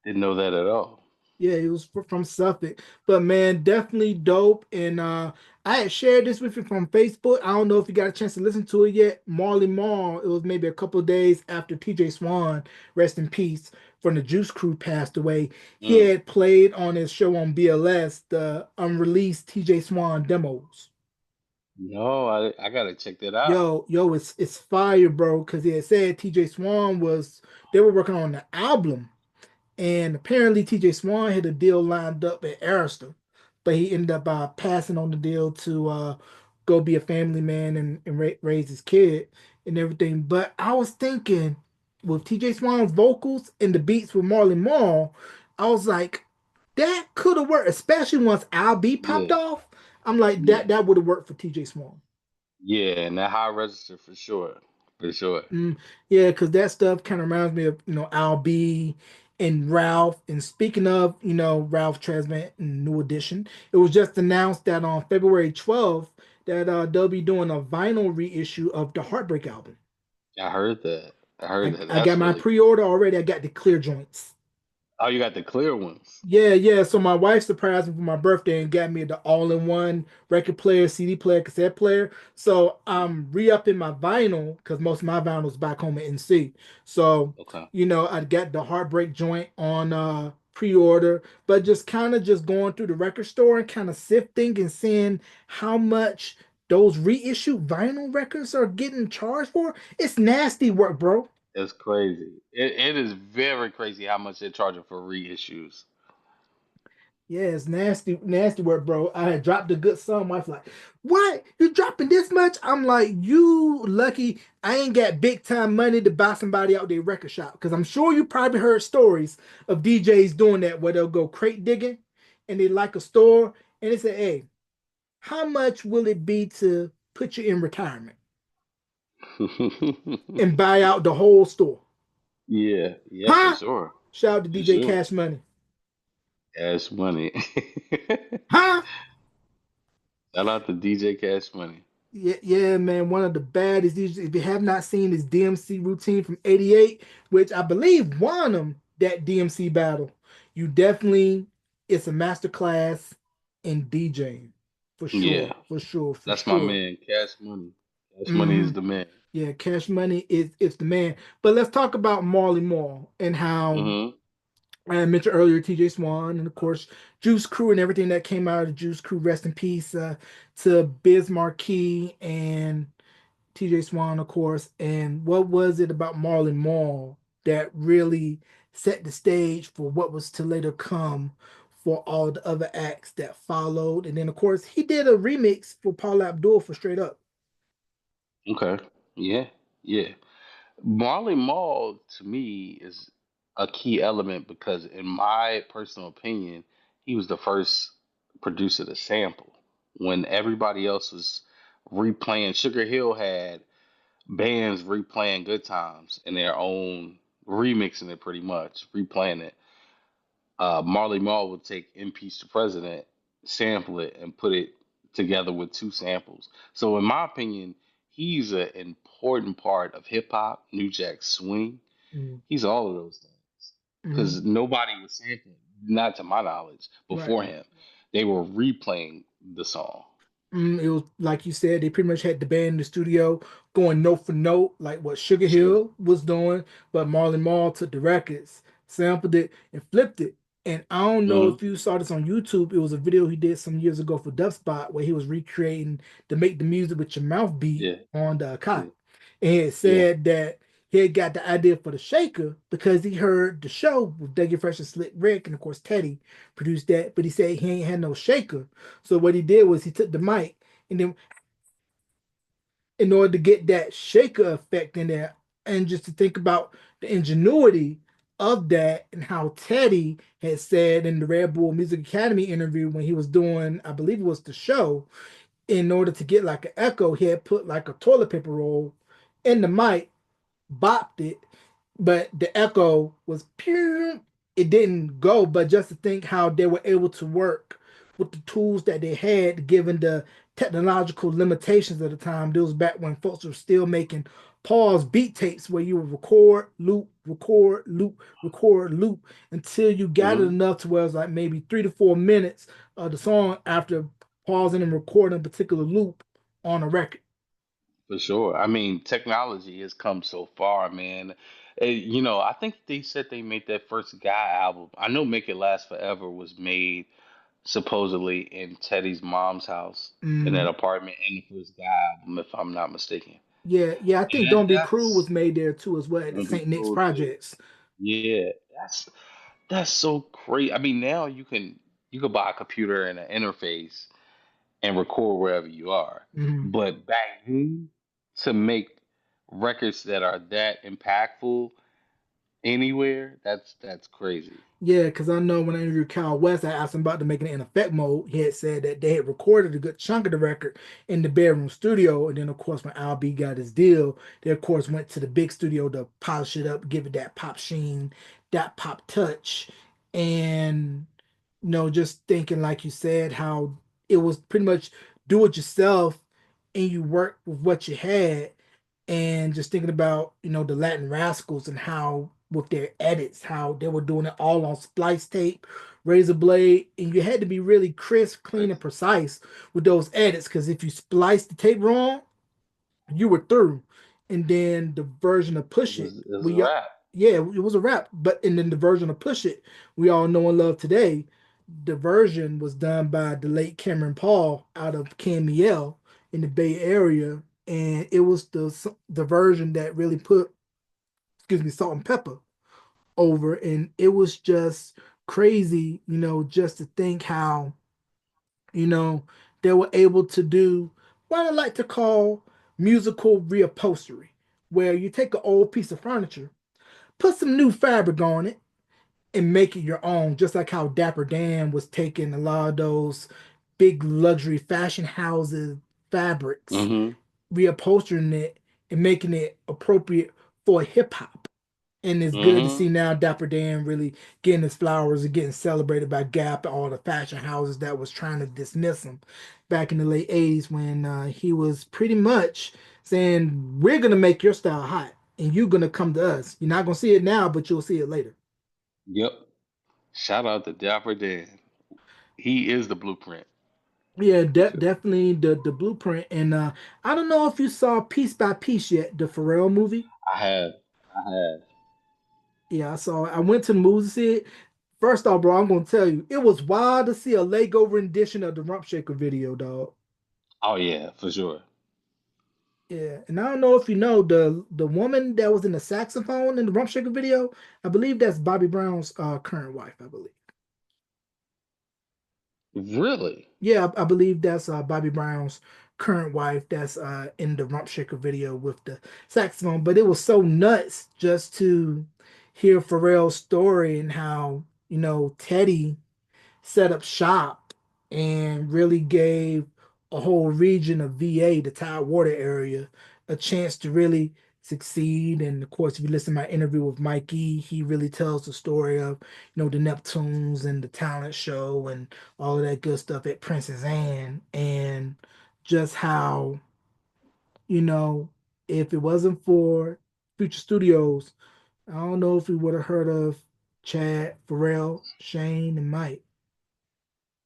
Didn't know that at all. Yeah, he was from Suffolk. But man, definitely dope. And I had shared this with you from Facebook. I don't know if you got a chance to listen to it yet. Marley Marl, it was maybe a couple of days after TJ Swan, rest in peace, from the Juice Crew passed away. He Mm. had played on his show on BLS the unreleased TJ Swan demos. No, I gotta check that out. Yo, it's fire, bro, because he had said TJ Swan was they were working on the album. And apparently, TJ Swan had a deal lined up at Arista, but he ended up passing on the deal to go be a family man and raise his kid and everything. But I was thinking, with TJ Swan's vocals and the beats with Marley Marl, I was like, that could have worked, especially once Al B popped Yeah. off. I'm like, Yeah. that would have worked for TJ Swan. Yeah. And that high register for sure. For sure. Mm, yeah, because that stuff kind of reminds me of, Al B and Ralph. And speaking of, Ralph Tresvant and New Edition, it was just announced that on February 12th that they'll be doing a vinyl reissue of the Heartbreak album. I heard that. I heard that. I got That's my really cool. pre-order already. I got the clear joints. Oh, you got the clear ones. Yeah, yeah. So my wife surprised me for my birthday and got me the all-in-one record player, CD player, cassette player. So I'm re-upping my vinyl because most of my vinyl's back home in NC. So, Okay. I got the Heartbreak joint on pre-order, but just kind of just going through the record store and kind of sifting and seeing how much those reissued vinyl records are getting charged for. It's nasty work, bro. It's crazy. It is very crazy how much they're charging for reissues. Yeah, it's nasty, nasty work, bro. I had dropped a good sum. Wife like, what? You dropping this much? I'm like, you lucky I ain't got big time money to buy somebody out their record shop. Because I'm sure you probably heard stories of DJs doing that where they'll go crate digging and they like a store and they say, hey, how much will it be to put you in retirement and buy out the whole store? Yeah, yeah, for Huh? sure. Shout out to For DJ sure. Cash Money. Cash Money. Huh? Shout out to DJ Cash Money. Yeah, yeah, man. One of the baddest DJs. If you have not seen his DMC routine from '88, which I believe won him that DMC battle, you definitely it's a master class in DJing for Yeah, sure, for sure, for that's my sure. man, Cash Money. Cash Money is Hmm. the man. Yeah, Cash Money is it's the man. But let's talk about Marley Marl and how Hmm. I mentioned earlier TJ Swan and of course Juice Crew and everything that came out of the Juice Crew. Rest in peace to Biz Markie and TJ Swan, of course. And what was it about Marlon Marl that really set the stage for what was to later come for all the other acts that followed? And then, of course, he did a remix for Paul Abdul for Straight Up. Okay. Yeah, yeah. Marley Marl to me is a key element because, in my personal opinion, he was the first producer to sample. When everybody else was replaying, Sugar Hill had bands replaying Good Times in their own, remixing it pretty much, replaying it. Marley Marl would take "In Peace to President," sample it, and put it together with two samples. So, in my opinion, he's an important part of hip hop, New Jack Swing. Mm, He's all of those things mm, because nobody was sampling, not to my knowledge, right. before him. They were replaying the song. It was like you said, they pretty much had the band in the studio going note for note, like what Sugar Sure. Hill was doing, but Marley Marl took the records, sampled it, and flipped it. And I don't know Hmm. if you saw this on YouTube. It was a video he did some years ago for Dubspot where he was recreating to make the music with your mouth beat Yeah. on the Yeah. Akai. And he had Yeah. said that he had got the idea for the shaker because he heard the show with Dougie Fresh and Slick Rick, and of course Teddy produced that, but he said he ain't had no shaker. So what he did was he took the mic and then in order to get that shaker effect in there, and just to think about the ingenuity of that and how Teddy had said in the Red Bull Music Academy interview when he was doing, I believe it was the show, in order to get like an echo, he had put like a toilet paper roll in the mic, bopped it, but the echo was pure. It didn't go, but just to think how they were able to work with the tools that they had, given the technological limitations of the time. This was back when folks were still making pause beat tapes where you would record, loop, record, loop until you got it Hmm. enough to where it was like maybe 3 to 4 minutes of the song after pausing and recording a particular loop on a record. For sure. I mean, technology has come so far, man. I think they said they made that first Guy album. I know Make It Last Forever was made supposedly in Teddy's mom's house in that Mm, apartment in the first Guy album, if I'm not mistaken. yeah, yeah, I And think Don't Be Cruel was that's made there too as well at the gonna be St. Nick's cool too. Projects. Yeah, that's so great. I mean, now you can buy a computer and an interface and record wherever you are. Mhm. But back then, to make records that are that impactful anywhere, that's crazy. Yeah, because I know when I interviewed Kyle West, I asked him about the making it in effect mode. He had said that they had recorded a good chunk of the record in the bedroom studio. And then, of course, when Al B got his deal, they, of course, went to the big studio to polish it up, give it that pop sheen, that pop touch. And, just thinking, like you said, how it was pretty much do it yourself and you work with what you had, and just thinking about the Latin Rascals and how with their edits, how they were doing it all on splice tape, razor blade, and you had to be really crisp, clean, and Crazy. precise with those edits because if you spliced the tape wrong, you were through. And then the version of Push It, It was a we rap. yeah, it was a wrap. But and then the version of Push It, we all know and love today. The version was done by the late Cameron Paul out of Camiel in the Bay Area, and it was the version that really put, excuse me, Salt and Pepper over, and it was just crazy, just to think how you know, they were able to do what I like to call musical reupholstery, where you take an old piece of furniture, put some new fabric on it, and make it your own, just like how Dapper Dan was taking a lot of those big luxury fashion houses fabrics, Hmm. reupholstering it and making it appropriate for hip hop. And it's good to see Hmm. now Dapper Dan really getting his flowers and getting celebrated by Gap and all the fashion houses that was trying to dismiss him back in the late 80s when he was pretty much saying, we're going to make your style hot and you're going to come to us. You're not going to see it now, but you'll see it later. Yep. Shout out to Dapper Dan. He is the blueprint. Yeah, definitely the blueprint. And I don't know if you saw Piece by Piece yet, the Pharrell movie. I have. I have. Yeah, I saw it. I went to the movie to see it. First off, bro, I'm gonna tell you, it was wild to see a Lego rendition of the Rump Shaker video, dog. Oh yeah, for sure. Yeah, and I don't know if you know the woman that was in the saxophone in the Rump Shaker video. I believe that's Bobby Brown's current wife. I believe. Really? Yeah, I believe that's Bobby Brown's current wife. That's in the Rump Shaker video with the saxophone. But it was so nuts just to hear Pharrell's story and how Teddy set up shop and really gave a whole region of VA, the Tidewater area, a chance to really succeed. And of course, if you listen to my interview with Mike E, he really tells the story of, the Neptunes and the talent show and all of that good stuff at Princess Anne and just how, you know, if it wasn't for Future Studios, I don't know if we would have heard of Chad, Pharrell, Shane, and Mike.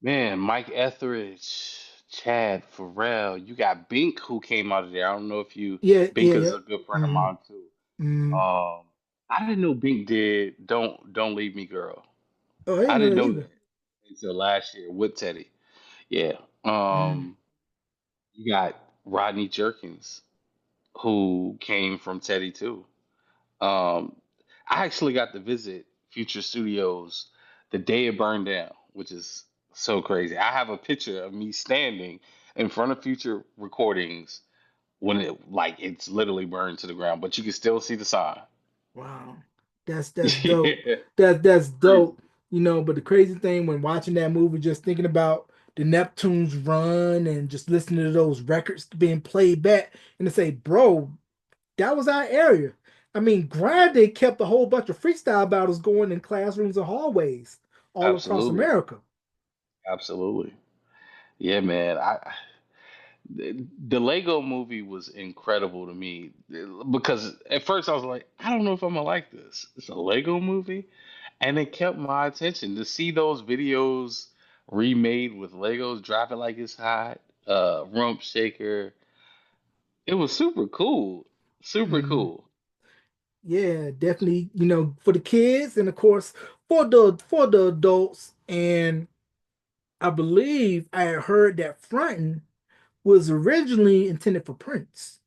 Man, Mike Etheridge. Chad, Pharrell. You got Bink who came out of there. I don't know if you Yeah, Bink yeah, is yeah. a good friend of Mm, mine too. mm. I didn't know Bink did Don't Leave Me Girl. Oh, I I didn't know didn't that know either. that until last year with Teddy. Yeah. Mm, You got Rodney Jerkins who came from Teddy too. Um, I actually got to visit Future Studios the day it burned down, which is so crazy. I have a picture of me standing in front of Future Recordings when it's literally burned to the ground, but you can still see the sign. wow, that's dope. Yeah, That's crazy. dope. But the crazy thing when watching that movie, just thinking about the Neptunes run and just listening to those records being played back, and to say, bro, that was our area. I mean, granted, kept a whole bunch of freestyle battles going in classrooms and hallways all across Absolutely, America. absolutely. Yeah, man. The Lego movie was incredible to me because at first I was like, I don't know if I'm gonna like this. It's a Lego movie, and it kept my attention to see those videos remade with Legos dropping like it's hot, Rump Shaker. It was super cool, super Mm, cool. yeah, definitely. For the kids and of course for the adults. And I believe I had heard that Frontin was originally intended for Prince.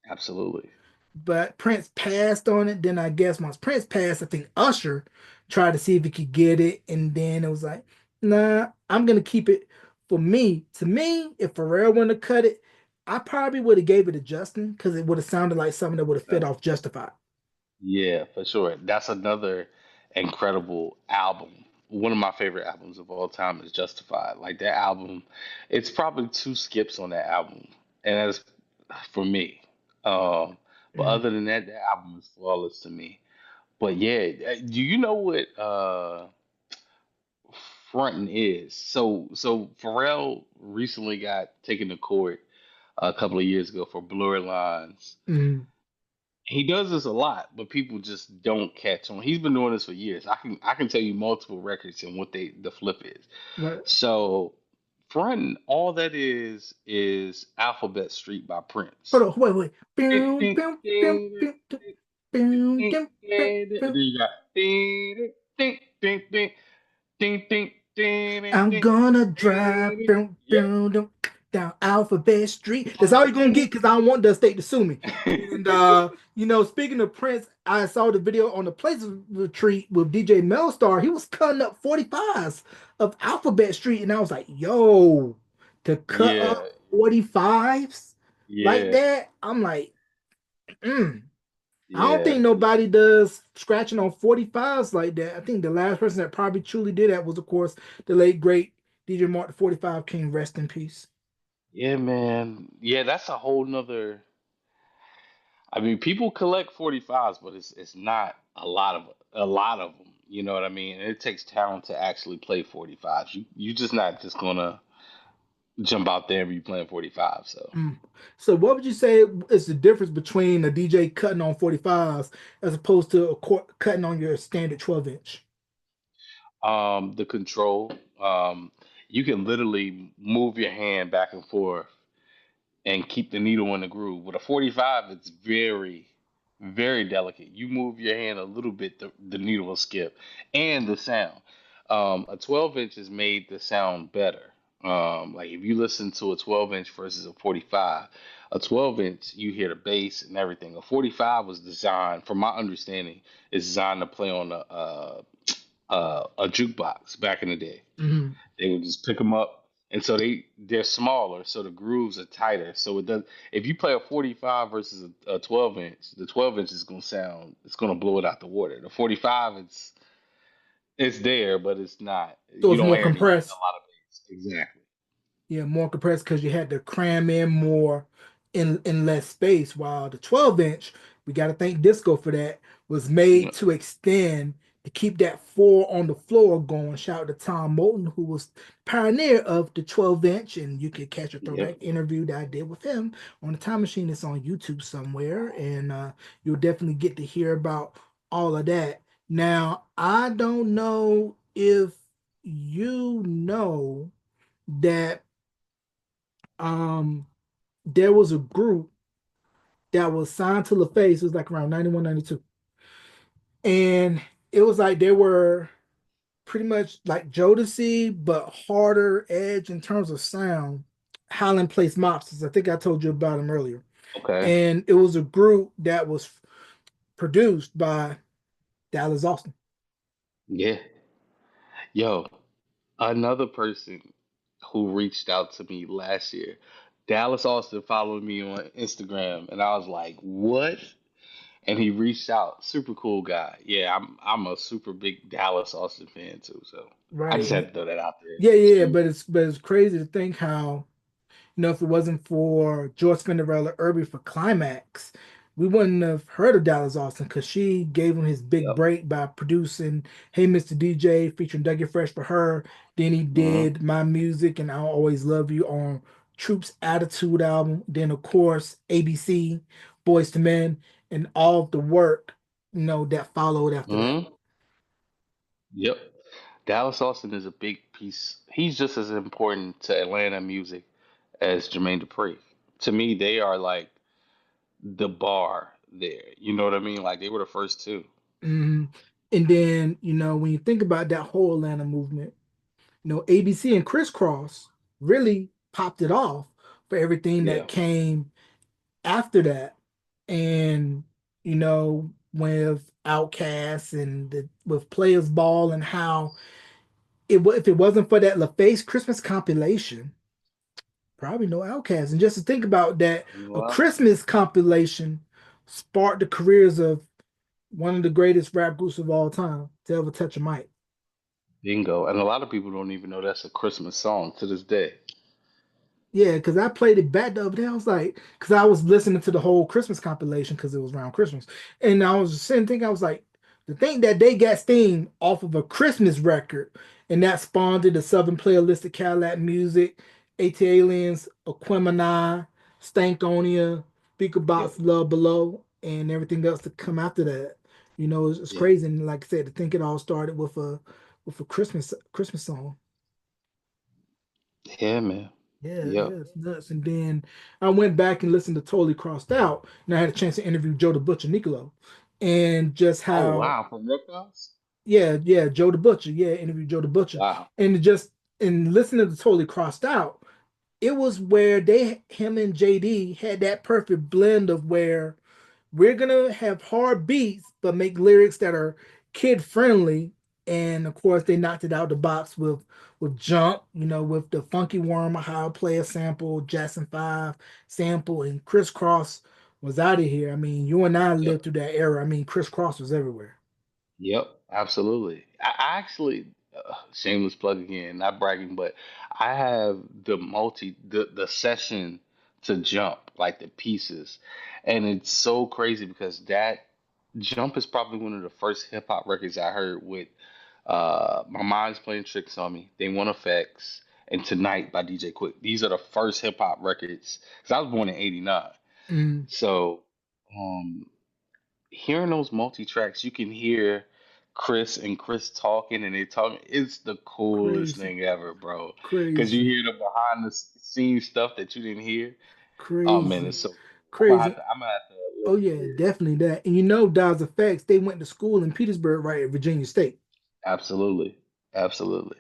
Absolutely. But Prince passed on it. Then I guess once Prince passed, I think Usher tried to see if he could get it, and then it was like, nah, I'm gonna keep it for me. To me, if Pharrell wouldn't have cut it, I probably would have gave it to Justin because it would have sounded like something that would have fit off Justified. Yeah, for sure. That's another incredible album. One of my favorite albums of all time is Justified. Like that album, it's probably two skips on that album, and that's for me. But Mm. other than that, that album is flawless to me. But yeah, do you know what fronting is? So Pharrell recently got taken to court a couple of years ago for blurred lines. Mm. He does this a lot, but people just don't catch on. He's been doing this for years. I can tell you multiple records and what the flip is. Right. So fronting, all that is Alphabet Street by Hold Prince. on, wait, wait. Ding, Boom, ding, boom, boom, ding, boom, boom, ding, boom, ding, boom, boom, ding, and boom. then you got ding, ding, ding, ding, ding, ding, ding, I'm ding, gonna drive ding. boom, Yep. boom, boom, down Alphabet Street. That's all you're gonna get because I don't want the state to sue me. And speaking of Prince, I saw the video on the Places Retreat with DJ Melstar. He was cutting up 45s of Alphabet Street, and I was like, yo, to cut Yeah, up 45s like yeah, that, I'm like, mm. I don't yeah. think nobody does scratching on 45s like that. I think the last person that probably truly did that was, of course, the late great DJ Mark the 45 King. Rest in peace. Yeah, man. Yeah, that's a whole nother. I mean, people collect 45s, but it's not a lot of them. You know what I mean? And it takes talent to actually play 45s. You just not just gonna jump out there and be playing 45. So, Mm. So, what would you say is the difference between a DJ cutting on 45s as opposed to cutting on your standard 12-inch? the control, you can literally move your hand back and forth and keep the needle in the groove. With a 45, it's very, very delicate. You move your hand a little bit, the needle will skip, and the sound. A 12 inch has made the sound better. Like if you listen to a 12 inch versus a 45, a 12 inch you hear the bass and everything. A 45 was designed, from my understanding, is designed to play on a jukebox back in the day. Mhm. They would just pick them up, and so they're smaller, so the grooves are tighter. So it does. If you play a 45 versus a 12 inch, the 12 inch is gonna sound. It's gonna blow it out the water. The 45, it's there, but it's not. So You it's don't more hear any a compressed. lot of bass. Exactly. Yeah, more compressed because you had to cram in more in less space. While the 12-inch, we got to thank Disco for that, was made Yeah. to extend to keep that four on the floor going. Shout out to Tom Moulton, who was pioneer of the 12-inch, and you can catch a throwback Yep. interview that I did with him on the Time Machine. It's on YouTube somewhere, and you'll definitely get to hear about all of that. Now, I don't know if you know that um, there was a group that was signed to LaFace. It was like around 91, 92, and it was like they were pretty much like Jodeci, but harder edge in terms of sound. Howlin' Place Mobsters. I think I told you about them earlier. Okay. And it was a group that was produced by Dallas Austin. Yeah. Yo, another person who reached out to me last year, Dallas Austin followed me on Instagram, and I was like, "What?" And he reached out. Super cool guy. Yeah, I'm a super big Dallas Austin fan too. So I just Right. had to throw that out there. Yeah, It's yeah, yeah, true. but it's crazy to think how, if it wasn't for George Spinderella Irby for Climax, we wouldn't have heard of Dallas Austin because she gave him his big Yep. break by producing Hey Mr. DJ featuring Dougie Fresh for her. Then he Hmm. did My Music and I'll Always Love You on Troop's Attitude album. Then of course ABC, Boys to Men, and all of the work, that followed after that. Hmm. Yep. Dallas Austin is a big piece. He's just as important to Atlanta music as Jermaine Dupri. To me, they are like the bar there. You know what I mean? Like they were the first two. Mhm. And then, when you think about that whole Atlanta movement, ABC and Crisscross really popped it off for everything that Yeah. came after that. And, with Outkast and with Players Ball and how if it wasn't for that LaFace Christmas compilation, probably no Outkast. And just to think about that, a Well, Christmas compilation sparked the careers of one of the greatest rap groups of all time to ever touch a mic. bingo. And a lot of people don't even know that's a Christmas song to this day. Yeah, because I played it back the other day. I was like, because I was listening to the whole Christmas compilation because it was around Christmas. And I was sitting thinking, I was like, the thing that they got Steam off of a Christmas record, and that spawned the Southern Playalistic Cadillac Music, AT Aliens, Aquemini, Stankonia, Yep. Speakerbox Love Below, and everything else to come after that. It's Yeah. crazy. And like I said, to think it all started with a Christmas song. Yeah, man. Yeah, Yep. yeah, it's nuts. And then I went back and listened to Totally Crossed Out, and I had a chance to interview Joe the Butcher Nicolo, and just Oh how, wow, from Rough House? yeah, yeah, Joe the Butcher, yeah, interviewed Joe the Butcher, Wow. and just in listening to Totally Crossed Out, it was where him and JD had that perfect blend of where we're gonna have hard beats, but make lyrics that are kid friendly. And of course, they knocked it out the box with Jump, with the Funky Worm, Ohio Player sample, Jackson 5 sample, and Crisscross was out of here. I mean, you and I Yep. lived through that era. I mean, Crisscross was everywhere. Yep. Absolutely. I actually, shameless plug again, not bragging, but I have the session to Jump, like the pieces, and it's so crazy because that Jump is probably one of the first hip hop records I heard with My Mind's Playing Tricks on Me, They Want Effects, and Tonight by DJ Quick. These are the first hip hop records because I was born in '89. Mm, So, um, hearing those multi tracks, you can hear Chris talking, and they talking. It's the coolest crazy, thing ever, bro. Because you crazy, hear the behind the scenes stuff that you didn't hear. Oh man, it's crazy, so cool. crazy. I'm gonna have to Oh listen to yeah, it. definitely that. And Dawes Effects, they went to school in Petersburg, right at Virginia State. Absolutely, absolutely.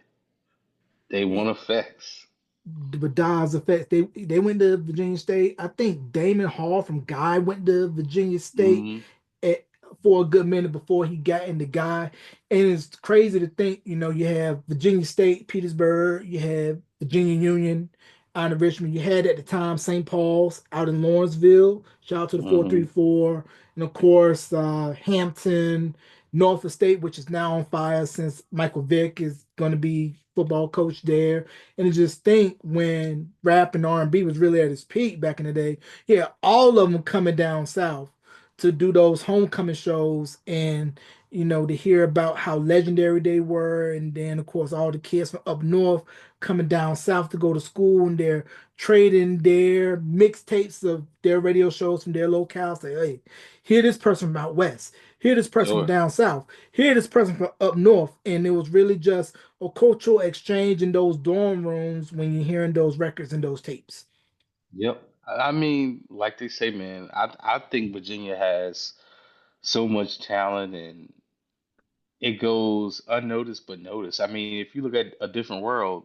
They want effects. The Dodge effects. They went to Virginia State. I think Damon Hall from Guy went to Virginia State Hmm. at, for a good minute before he got into Guy. And it's crazy to think, you have Virginia State, Petersburg, you have Virginia Union out of Richmond. You had at the time St. Paul's out in Lawrenceville. Shout out to the Hmm. 434. And of course, Hampton, Norfolk State, which is now on fire since Michael Vick is going to be football coach there. And to just think when rap and R&B was really at its peak back in the day, yeah, all of them coming down south to do those homecoming shows and to hear about how legendary they were, and then of course all the kids from up north coming down south to go to school, and they're trading their mixtapes of their radio shows from their locale. Say, hey, hear this person from out west, hear this person from Sure. down south, hear this person from up north, and it was really just a cultural exchange in those dorm rooms when you're hearing those records and those tapes. Yep. I mean, like they say, man, I think Virginia has so much talent and it goes unnoticed but noticed. I mean, if you look at A Different World,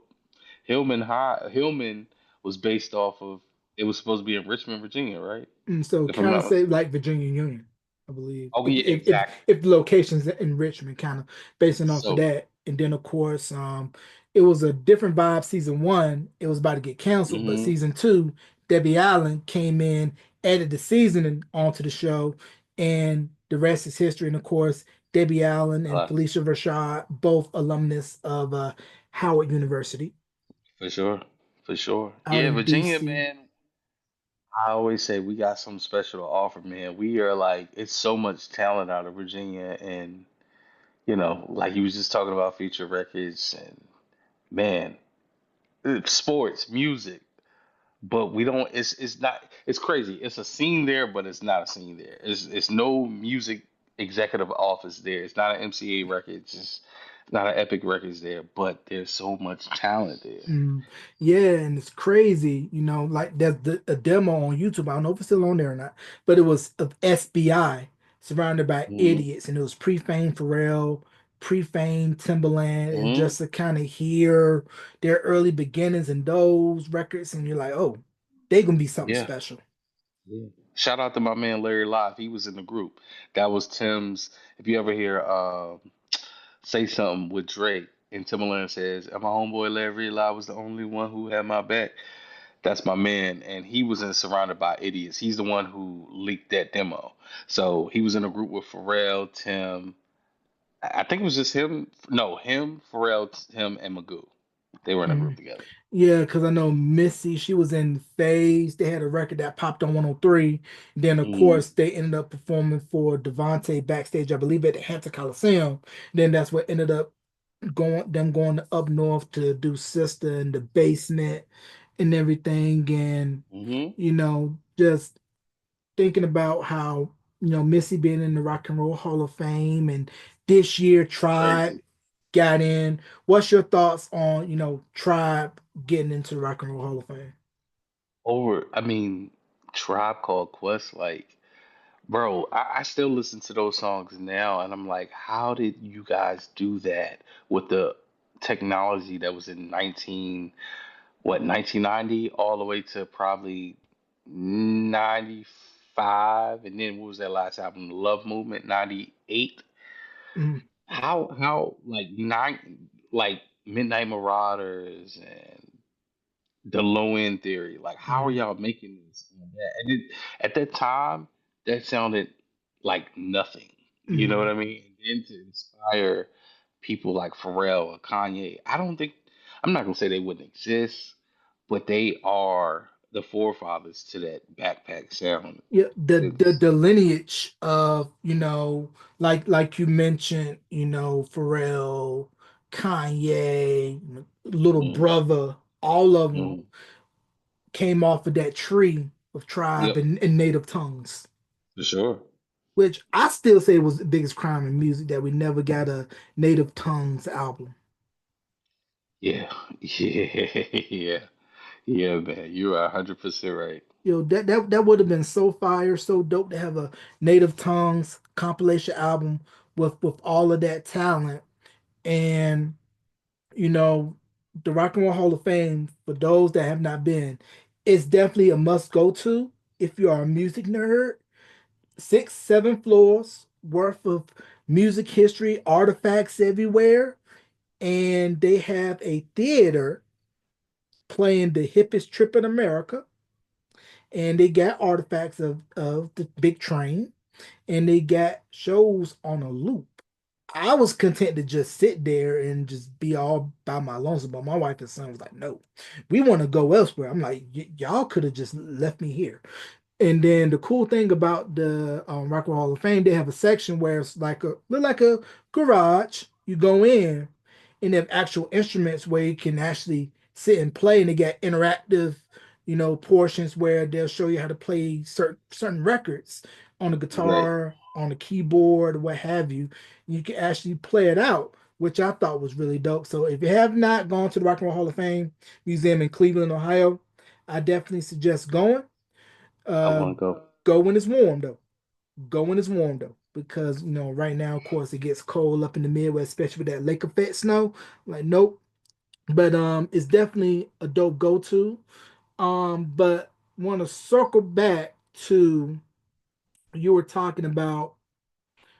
Hillman was based off of, it was supposed to be in Richmond, Virginia, right? And so If I'm kind of not say mistaken. like Virginia Union, I believe. Oh If yeah, if if, exactly. if the locations in Richmond kind of basing off of So, that. And then of course, it was a different vibe. Season one, it was about to get canceled, but hmm season two, Debbie Allen came in, added the seasoning onto the show, and the rest is history. And of course, Debbie Allen and uh, Felicia Rashad, both alumnus of Howard University for sure, for sure. out Yeah, in Virginia, DC. man. I always say we got something special to offer, man. We are like, it's so much talent out of Virginia, and like you was just talking about Future Records, and man, sports, music, but we don't. It's not. It's crazy. It's a scene there, but it's not a scene there. It's no music executive office there. It's not an MCA Records. It's not an Epic Records there. But there's so much talent there. Mm, yeah, and it's crazy, like there's a demo on YouTube. I don't know if it's still on there or not, but it was of SBI surrounded by hmm idiots, and it was pre-fame Pharrell, pre-fame Timbaland, and hmm just to kind of hear their early beginnings in those records, and you're like, oh, they gonna be something Yeah. special. Yeah. Shout out to my man Larry Live. He was in the group. That was Tim's. If you ever hear say something with Drake and Timbaland says, "And my homeboy Larry Live was the only one who had my back." That's my man, and he was in Surrounded by Idiots. He's the one who leaked that demo. So he was in a group with Pharrell, Tim. I think it was just him. No, him, Pharrell, him, and Magoo. They were in a group Mhm. together. Yeah, because I know Missy, she was in Phase. They had a record that popped on 103. Then, of hmm course, they ended up performing for Devontae backstage, I believe, at the Hampton Coliseum. Then that's what ended up going up north to do Sister in the Basement and everything. And, hmm just thinking about how, Missy being in the Rock and Roll Hall of Fame and this year Tribe Crazy. got in. What's your thoughts on, Tribe getting into the Rock and Roll Hall of Fame? I mean, Tribe Called Quest, like, bro, I still listen to those songs now, and I'm like, how did you guys do that with the technology that was in 1990, all the way to probably 95, and then what was that last album, Love Movement, 98? Mm, How like Midnight Marauders and the Low End Theory, like how are mm, y'all making this on that? At that time, that sounded like nothing. You know what mm. I mean? And then to inspire people like Pharrell or Kanye, I'm not gonna say they wouldn't exist, but they are the forefathers to that backpack sound. Yeah, the It's the lineage of, like you mentioned, Pharrell, Kanye, Little mm, Brother, all of them mm, came off of that tree of Tribe yep, and native tongues. for sure. Which I still say was the biggest crime in music that we never got a Native Tongues album. Yeah, yeah, yeah, yeah, man. You are 100% right. That would have been so fire, so dope to have a Native Tongues compilation album with all of that talent. And you know, the Rock and Roll Hall of Fame, for those that have not been, is definitely a must go to if you are a music nerd. 6, 7 floors worth of music history, artifacts everywhere, and they have a theater playing the hippest trip in America, and they got artifacts of the big train, and they got shows on a loop. I was content to just sit there and just be all by my lonesome, but my wife and son was like, "No, we want to go elsewhere." I'm like, "Y'all could have just left me here." And then the cool thing about the Rock and Roll Hall of Fame, they have a section where it's look like a garage. You go in, and they have actual instruments where you can actually sit and play, and they got interactive, portions where they'll show you how to play certain records on the Right. guitar, on the keyboard, what have you. You can actually play it out, which I thought was really dope. So if you have not gone to the Rock and Roll Hall of Fame Museum in Cleveland, Ohio, I definitely suggest going. I Uh, want to go. go when it's warm though. Go when it's warm though, because right now, of course, it gets cold up in the Midwest, especially with that lake effect snow. Like, nope. But it's definitely a dope go to. But want to circle back to you were talking about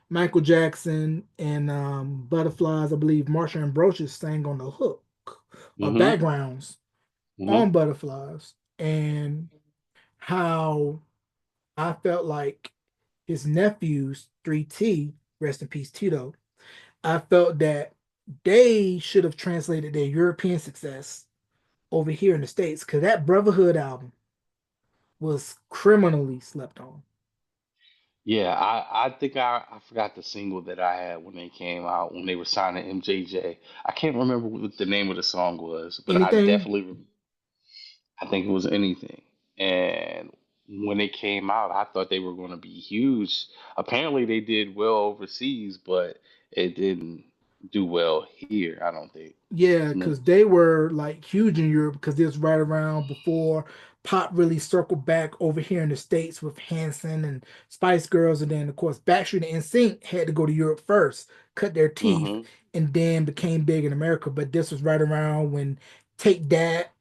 Michael Jackson and Butterflies. I believe Marsha Ambrosius sang on the hook or Hmm. backgrounds Hmm. on Butterflies, and how I felt like his nephews, 3T, rest in peace, Tito. I felt that they should have translated their European success over here in the States because that Brotherhood album was criminally slept on. Yeah, I think I forgot the single that I had when they came out when they were signing MJJ. I can't remember what the name of the song was, but Anything? I think it was anything. And when they came out, I thought they were going to be huge. Apparently, they did well overseas, but it didn't do well here. I don't think. Yeah, because they were like huge in Europe because this was right around before pop really circled back over here in the States with Hanson and Spice Girls. And then, of course, Backstreet and NSYNC had to go to Europe first, cut their teeth, Mm-hmm. and then became big in America. But this was right around when Take That,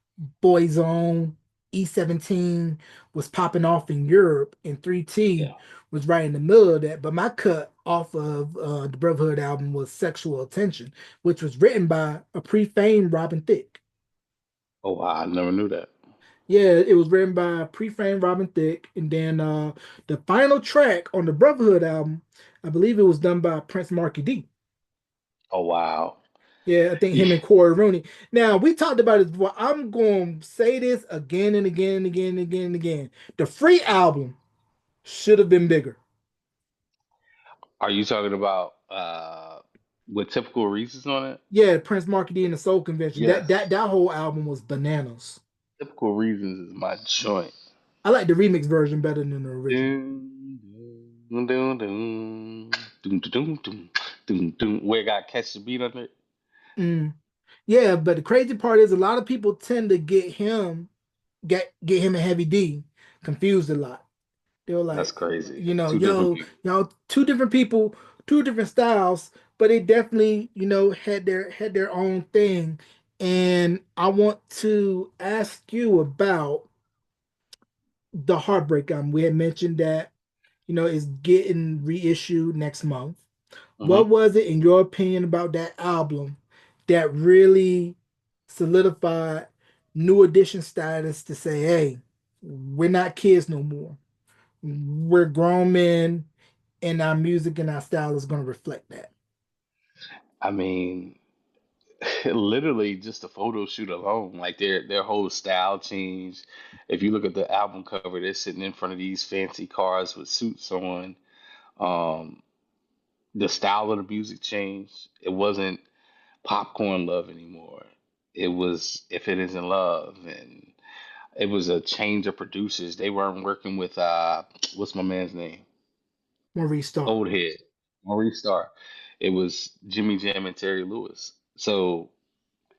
Boyzone, E17 was popping off in Europe, and 3T Yeah. was right in the middle of that. But my cut off of the Brotherhood album was Sexual Attention, which was written by a pre-famed Robin Thicke. Oh, wow, I never knew that. Yeah, it was written by pre-famed Robin Thicke, and then the final track on the Brotherhood album, I believe it was done by Prince Marky D. Oh, wow. Yeah, I think Yeah. him and Corey Rooney. Now we talked about this before. I'm going to say this again and again and again and again and again. The Free album should have been bigger. Are you talking about with typical reasons on it? Yeah, Prince Marky D and the Soul Convention. That Yes. that that whole album was bananas. Typical reasons is my joint. I like the remix version better than the original. Dun, dun, dun, dun, dun, dun, dun, dun, dun. Where it got catch the beat under it. Mm. Yeah, but the crazy part is a lot of people tend to get him and Heavy D confused a lot. They were That's like, crazy. Two different yo, people. two different people, two different styles, but they definitely, had their own thing. And I want to ask you about the Heartbreak album. We had mentioned that, is getting reissued next month. What Hmm. was it, in your opinion, about that album that really solidified New Edition status to say, hey, we're not kids no more. We're grown men, and our music and our style is going to reflect that. I mean, literally just the photo shoot alone, like their whole style changed. If you look at the album cover, they're sitting in front of these fancy cars with suits on. Um, the style of the music changed. It wasn't popcorn love anymore. It was if it isn't love, and it was a change of producers. They weren't working with what's my man's name? Maurice Starr. Old head, Maurice Starr. It was Jimmy Jam and Terry Lewis. So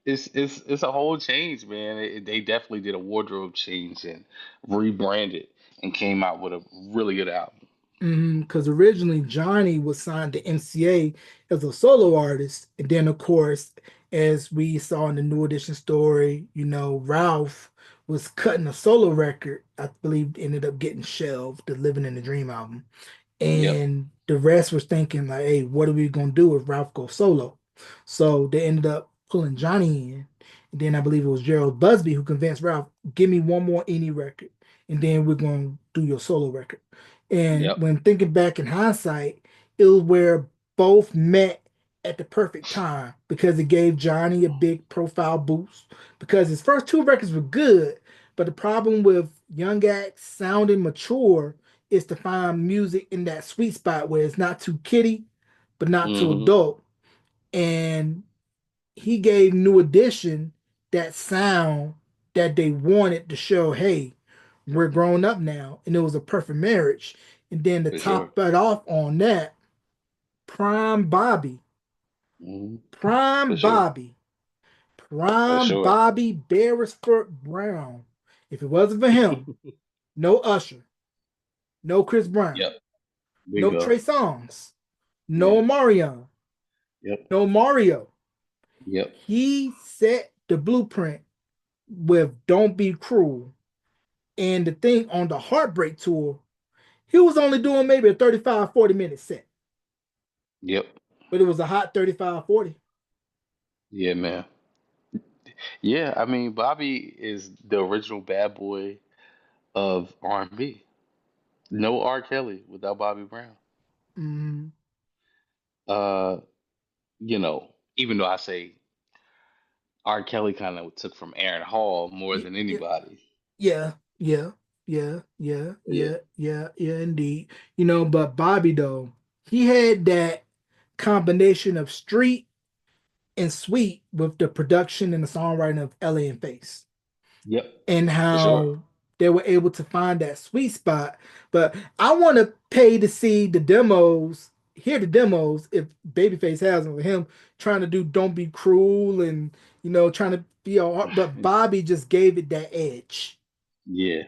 it's a whole change, man. They definitely did a wardrobe change and rebranded and came out with a really good album. Because originally Johnny was signed to MCA as a solo artist, and then of course, as we saw in the New Edition story, Ralph was cutting a solo record. I believe ended up getting shelved, the Living in the Dream album. Yep. And the rest was thinking like, hey, what are we gonna do if Ralph goes solo? So they ended up pulling Johnny in. And then I believe it was Gerald Busby who convinced Ralph, give me one more indie record, and then we're gonna do your solo record. And Yep. when thinking back in hindsight, it was where both met at the perfect time because it gave Johnny a big profile boost because his first two records were good, but the problem with Young Acts sounding mature is to find music in that sweet spot where it's not too kiddie, but not too Hmm. adult. And he gave New Edition that sound that they wanted to show, hey, we're grown up now. And it was a perfect marriage. And then to For sure. top it off on that, Prime Bobby, Hmm. Prime For sure. Bobby, For Prime sure. Bobby Beresford Brown If it wasn't for him, no Usher, no Chris Brown, Yep. no Bingo. Trey Songz, no Yes. Marion, Yep. no Mario. Yep. He set the blueprint with Don't Be Cruel. And the thing on the Heartbreak tour, he was only doing maybe a 35, 40 minute set, Yep. but it was a hot 35, 40. Yeah, man. Yeah, I mean, Bobby is the original bad boy of R&B. No R. Kelly without Bobby Brown. Mm, Uh, even though I say R. Kelly kind of took from Aaron Hall more y- than y- anybody. yeah, yeah, yeah, yeah, Yeah. yeah, yeah, yeah, indeed. But Bobby, though, he had that combination of street and sweet with the production and the songwriting of LA and Face. Yep. And For sure. how they were able to find that sweet spot. But I want to pay to see the demos, hear the demos if Babyface has them with him trying to do Don't Be Cruel and trying to be all hard. But Bobby just gave it that edge. Yeah.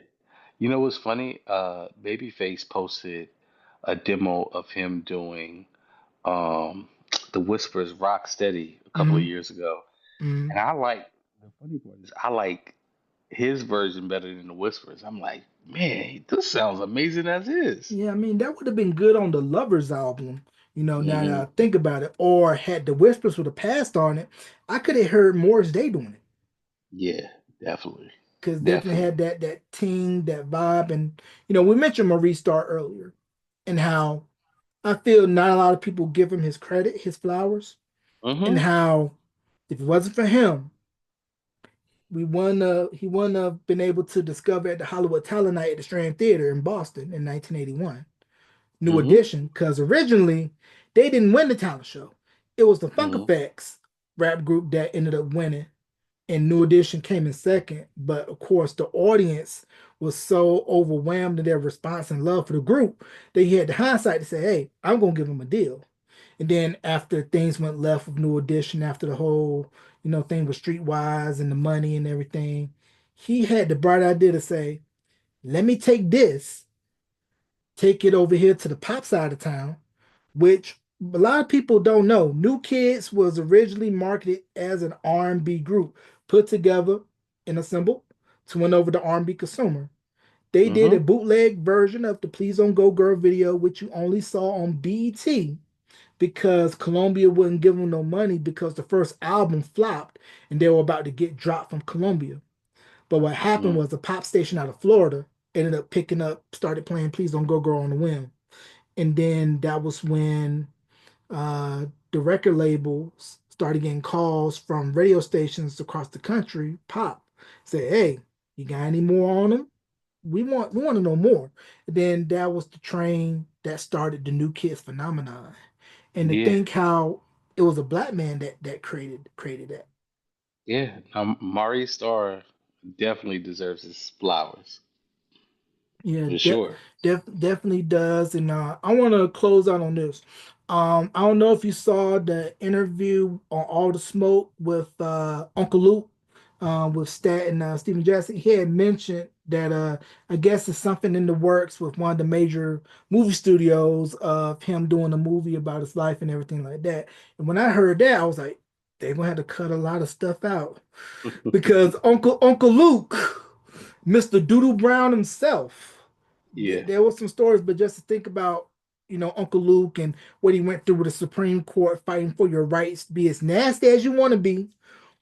You know what's funny? Babyface posted a demo of him doing um the Whispers Rock Steady a couple of Mm, years ago. mm. And the funny part is I like his version better than the Whispers. I'm like, man, this sounds amazing as is. Yeah, I mean that would have been good on the Lovers album. Now that Hmm. I think about it, or had the Whispers would have passed on it, I could have heard Morris Day doing it. Yeah, definitely. Because definitely Definitely. had that ting, that vibe, and we mentioned Maurice Starr earlier, and how I feel not a lot of people give him his credit, his flowers, and Hmm. how if it wasn't for him, he wouldn't have been able to discover at the Hollywood Talent Night at the Strand Theater in Boston in 1981. New Hmm. Edition, because originally they didn't win the talent show. It was the Funk Hmm. Effects rap group that ended up winning, and New Edition came in second. But of course, the audience was so overwhelmed in their response and love for the group, they had the hindsight to say, "Hey, I'm gonna give them a deal." And then after things went left with New Edition, after the whole thing with Streetwise and the money and everything, he had the bright idea to say, "Let me take it over here to the pop side of town," which a lot of people don't know. New Kids was originally marketed as an R&B group put together and assembled to win over the R&B consumer. They did a Hmm. bootleg version of the Please Don't Go Girl video, which you only saw on BET because Columbia wouldn't give them no money because the first album flopped and they were about to get dropped from Columbia. But what happened Hmm. was a pop station out of Florida ended up picking up, started playing Please Don't Go Girl on the whim. And then that was when the record labels started getting calls from radio stations across the country, pop, say, "Hey, you got any more on them? We want to know more." And then that was the train that started the New Kids phenomenon. And to Yeah. think how it was a black man that created that. Yeah. Mari Starr definitely deserves his flowers. Yeah, For sure. definitely does. And I want to close out on this. I don't know if you saw the interview on All the Smoke with Uncle Luke, with Stat and Stephen Jackson. He had mentioned that I guess it's something in the works with one of the major movie studios of him doing a movie about his life and everything like that. And when I heard that, I was like, they're gonna have to cut a lot of stuff out because Uncle Luke, Mr. Doodle Brown himself, Yeah. there was some stories, but just to think about, Uncle Luke and what he went through with the Supreme Court fighting for your rights, be as nasty as you want to be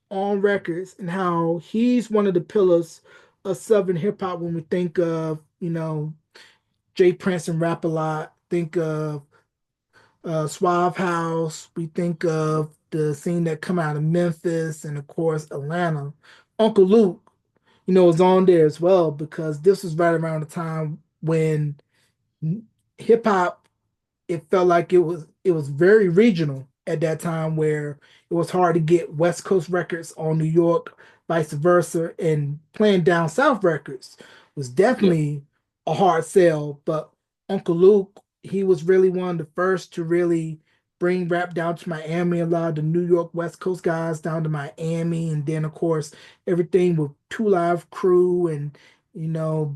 on records, and how he's one of the pillars of Southern hip hop when we think of, Jay Prince and Rap a Lot, think of Suave House, we think of the scene that come out of Memphis and of course Atlanta. Uncle Luke, was on there as well because this was right around the time when hip hop, it felt like it was very regional at that time where it was hard to get West Coast records on New York, vice versa, and playing down South records was Yep. definitely a hard sell. But Uncle Luke, he was really one of the first to really bring rap down to Miami, a lot of the New York West Coast guys down to Miami, and then of course everything with Two Live Crew and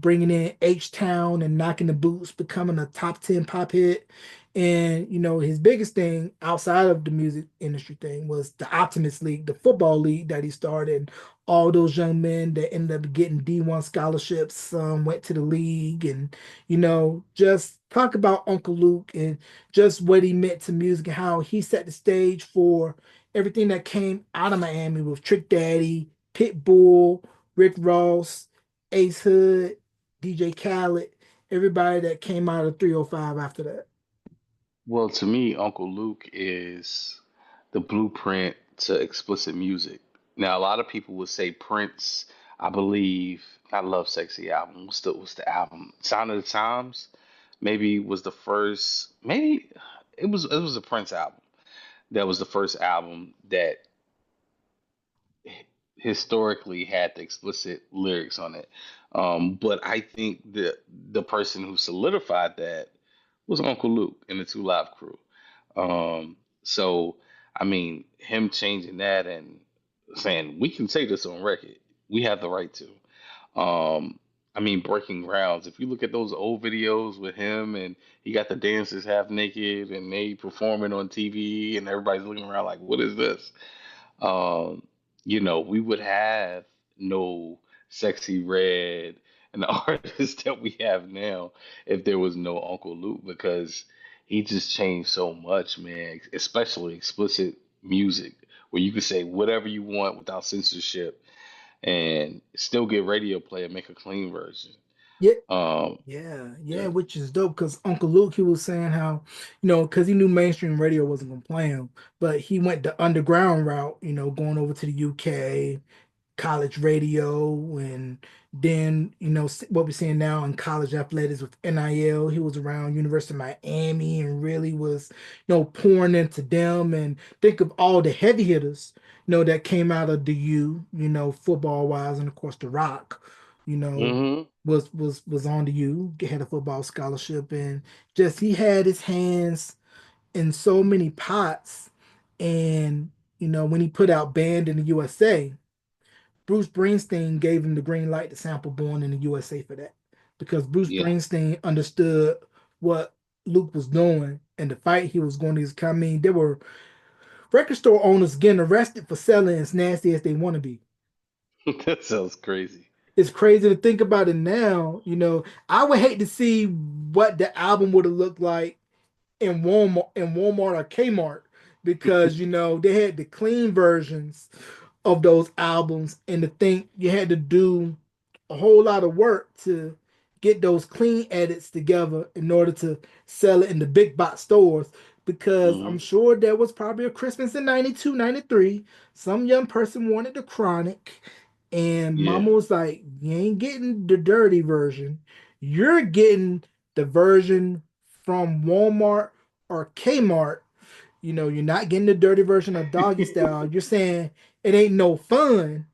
bringing in H-Town and knocking the boots, becoming a top 10 pop hit. And his biggest thing outside of the music industry thing was the Optimist League, the football league that he started. All those young men that ended up getting D1 scholarships, some went to the league, and just talk about Uncle Luke and just what he meant to music and how he set the stage for everything that came out of Miami with Trick Daddy, Pitbull, Rick Ross, Ace Hood, DJ Khaled, everybody that came out of 305 after that. Well, to me, Uncle Luke is the blueprint to explicit music. Now, a lot of people would say Prince, I believe, I love Sexy album. What's the album? Sign of the Times, maybe was the first, maybe it was a Prince album. That was the first album that historically had the explicit lyrics on it. But I think the person who solidified that was Uncle Luke and the Two Live Crew. So I mean, him changing that and saying we can say this on record, we have the right to. I mean, breaking grounds. If you look at those old videos with him and he got the dancers half naked and they performing on TV and everybody's looking around like, what is this? um, we would have no Sexy Red and the artists that we have now if there was no Uncle Luke because he just changed so much, man, especially explicit music where you can say whatever you want without censorship and still get radio play and make a clean version. Yeah, Um, yeah, yeah. which is dope because Uncle Luke, he was saying how, because he knew mainstream radio wasn't gonna play him, but he went the underground route, going over to the UK, college radio, and then what we're seeing now in college athletics with NIL. He was around University of Miami and really was pouring into them. And think of all the heavy hitters that came out of the U, football wise, and of course the Rock you know Hmm. was on the U, had a football scholarship, and just he had his hands in so many pots. And when he put out Banned in the USA, Bruce Springsteen gave him the green light to sample Born in the USA for that, because Bruce Yeah. Springsteen understood what Luke was doing and the fight he was going to. I mean, there were record store owners getting arrested for selling as nasty as they want to be. That sounds crazy. It's crazy to think about it now. I would hate to see what the album would have looked like in Walmart or Kmart, because they had the clean versions of those albums, and to think you had to do a whole lot of work to get those clean edits together in order to sell it in the big box stores, because I'm Hmm. sure there was probably a Christmas in 92, 93. Some young person wanted the chronic, and Yeah. mama was like, you ain't getting the dirty version, you're getting the version from Walmart or Kmart. You're not getting the dirty version of Doggy Style. You're saying it ain't no fun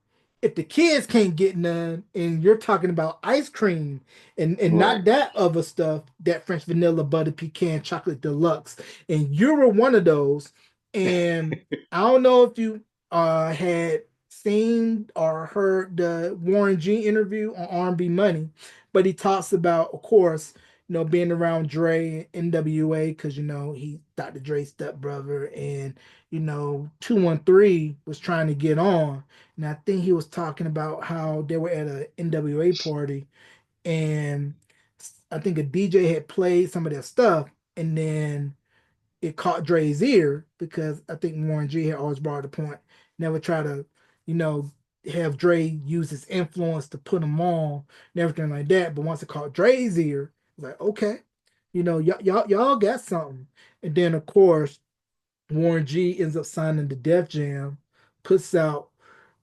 if the kids can't get none, and you're talking about ice cream and Right. not that other stuff, that French vanilla butter pecan chocolate deluxe. And you were one of those. And I don't know if you had seen or heard the Warren G interview on R&B Money, but he talks about, of course, being around Dre and NWA, because he Dr. Dre's stepbrother, and 213 was trying to get on. And I think he was talking about how they were at a NWA party, and I think a DJ had played some of their stuff, and then it caught Dre's ear, because I think Warren G had always brought the point, never try to, you know, have Dre use his influence to put him on and everything like that. But once it caught Dre's ear, it's like, okay, y'all got something. And then of course, Warren G ends up signing the Def Jam, puts out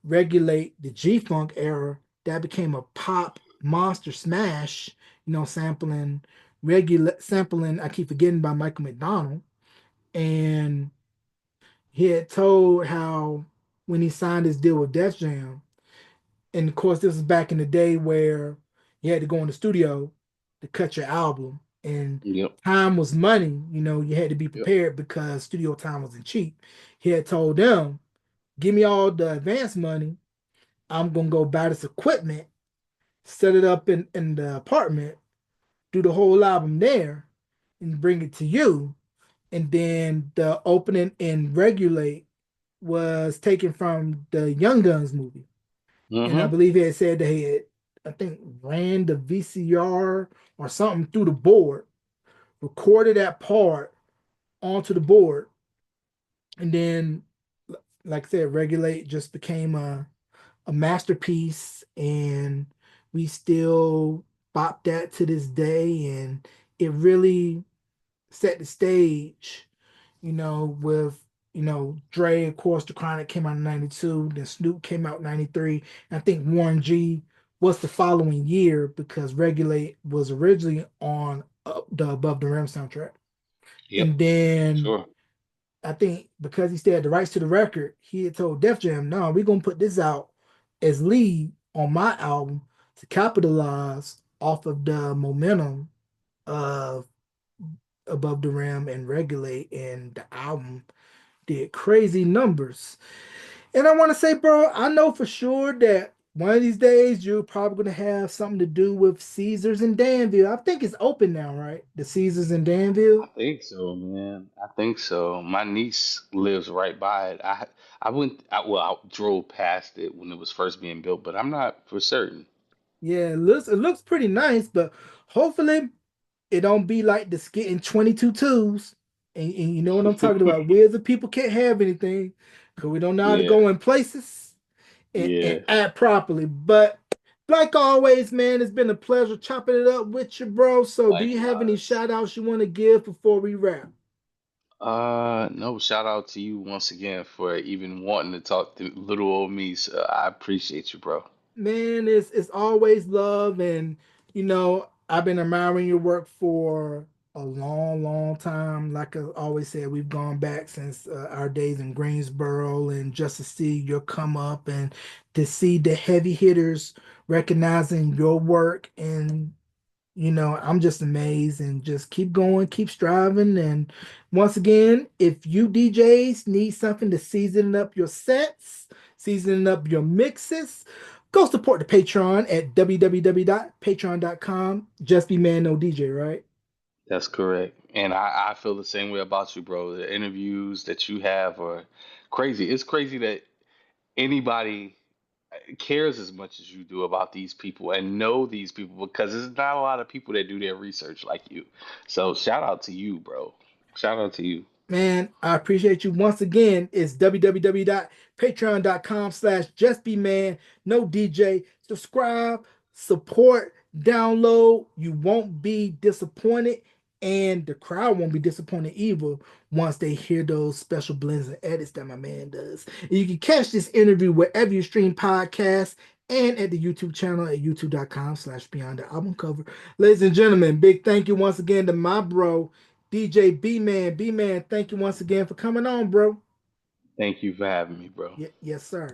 Regulate, the G Funk era, that became a pop monster smash, sampling I Keep Forgetting by Michael McDonald. And he had told how when he signed his deal with Def Jam, and of course this was back in the day where you had to go in the studio to cut your album. and Yep. time was money. You had to be Yep. prepared because studio time wasn't cheap. He had told them, "Give me all the advance money. I'm gonna go buy this equipment, set it up in the apartment, do the whole album there, and bring it to you." And then the opening in Regulate was taken from the Young Guns movie. And I Mm-hmm. believe he had said they had, I think, ran the VCR or something through the board, recorded that part onto the board, and then, like I said, Regulate just became a masterpiece, and we still bop that to this day, and it really set the stage, with Dre, of course, The Chronic came out in 92, then Snoop came out in 93, and I think Warren G was the following year because Regulate was originally on the Above the Rim soundtrack. Yep. And then Sure. I think because he still had the rights to the record, he had told Def Jam, "No, we're gonna put this out as lead on my album to capitalize off of the momentum of Above the Rim and Regulate." And the album did crazy numbers. And I want to say, bro, I know for sure that one of these days you're probably gonna have something to do with Caesars and Danville. I think it's open now, right? The Caesars and I Danville. think so, man. I think so. My niece lives right by it. I drove past it when it was first being built, but I'm not for certain. Yeah, it looks pretty nice, but hopefully it don't be like the skit in 22 twos. And you know what I'm talking about. We as a people can't have anything because we don't know how to Yeah. go in places and Yeah. act properly. But like always, man, it's been a pleasure chopping it up with you, bro. So do you have any Likewise. shout outs you want to give before we wrap? No, shout out to you once again for even wanting to talk to little old me. So I appreciate you, bro. Man, it's always love, and I've been admiring your work for a long, long time. Like I always said, we've gone back since our days in Greensboro, and just to see your come up and to see the heavy hitters recognizing your work, and I'm just amazed, and just keep going, keep striving. And once again, if you DJs need something to season up your sets, seasoning up your mixes, go support the Patreon at www.patreon.com. Just be man, no DJ, right? That's correct. And I feel the same way about you, bro. The interviews that you have are crazy. It's crazy that anybody cares as much as you do about these people and know these people because there's not a lot of people that do their research like you. So shout out to you, bro. Shout out to you. Man, I appreciate you once again. It's www.patreon.com/justbeman. No DJ. Subscribe, support, download. You won't be disappointed, and the crowd won't be disappointed either once they hear those special blends and edits that my man does. And you can catch this interview wherever you stream podcasts and at the YouTube channel at youtube.com/beyond the album cover. Ladies and gentlemen, big thank you once again to my bro. DJ B Man. B Man, thank you once again for coming on, bro. Thank you for having me, bro. Yes, sir.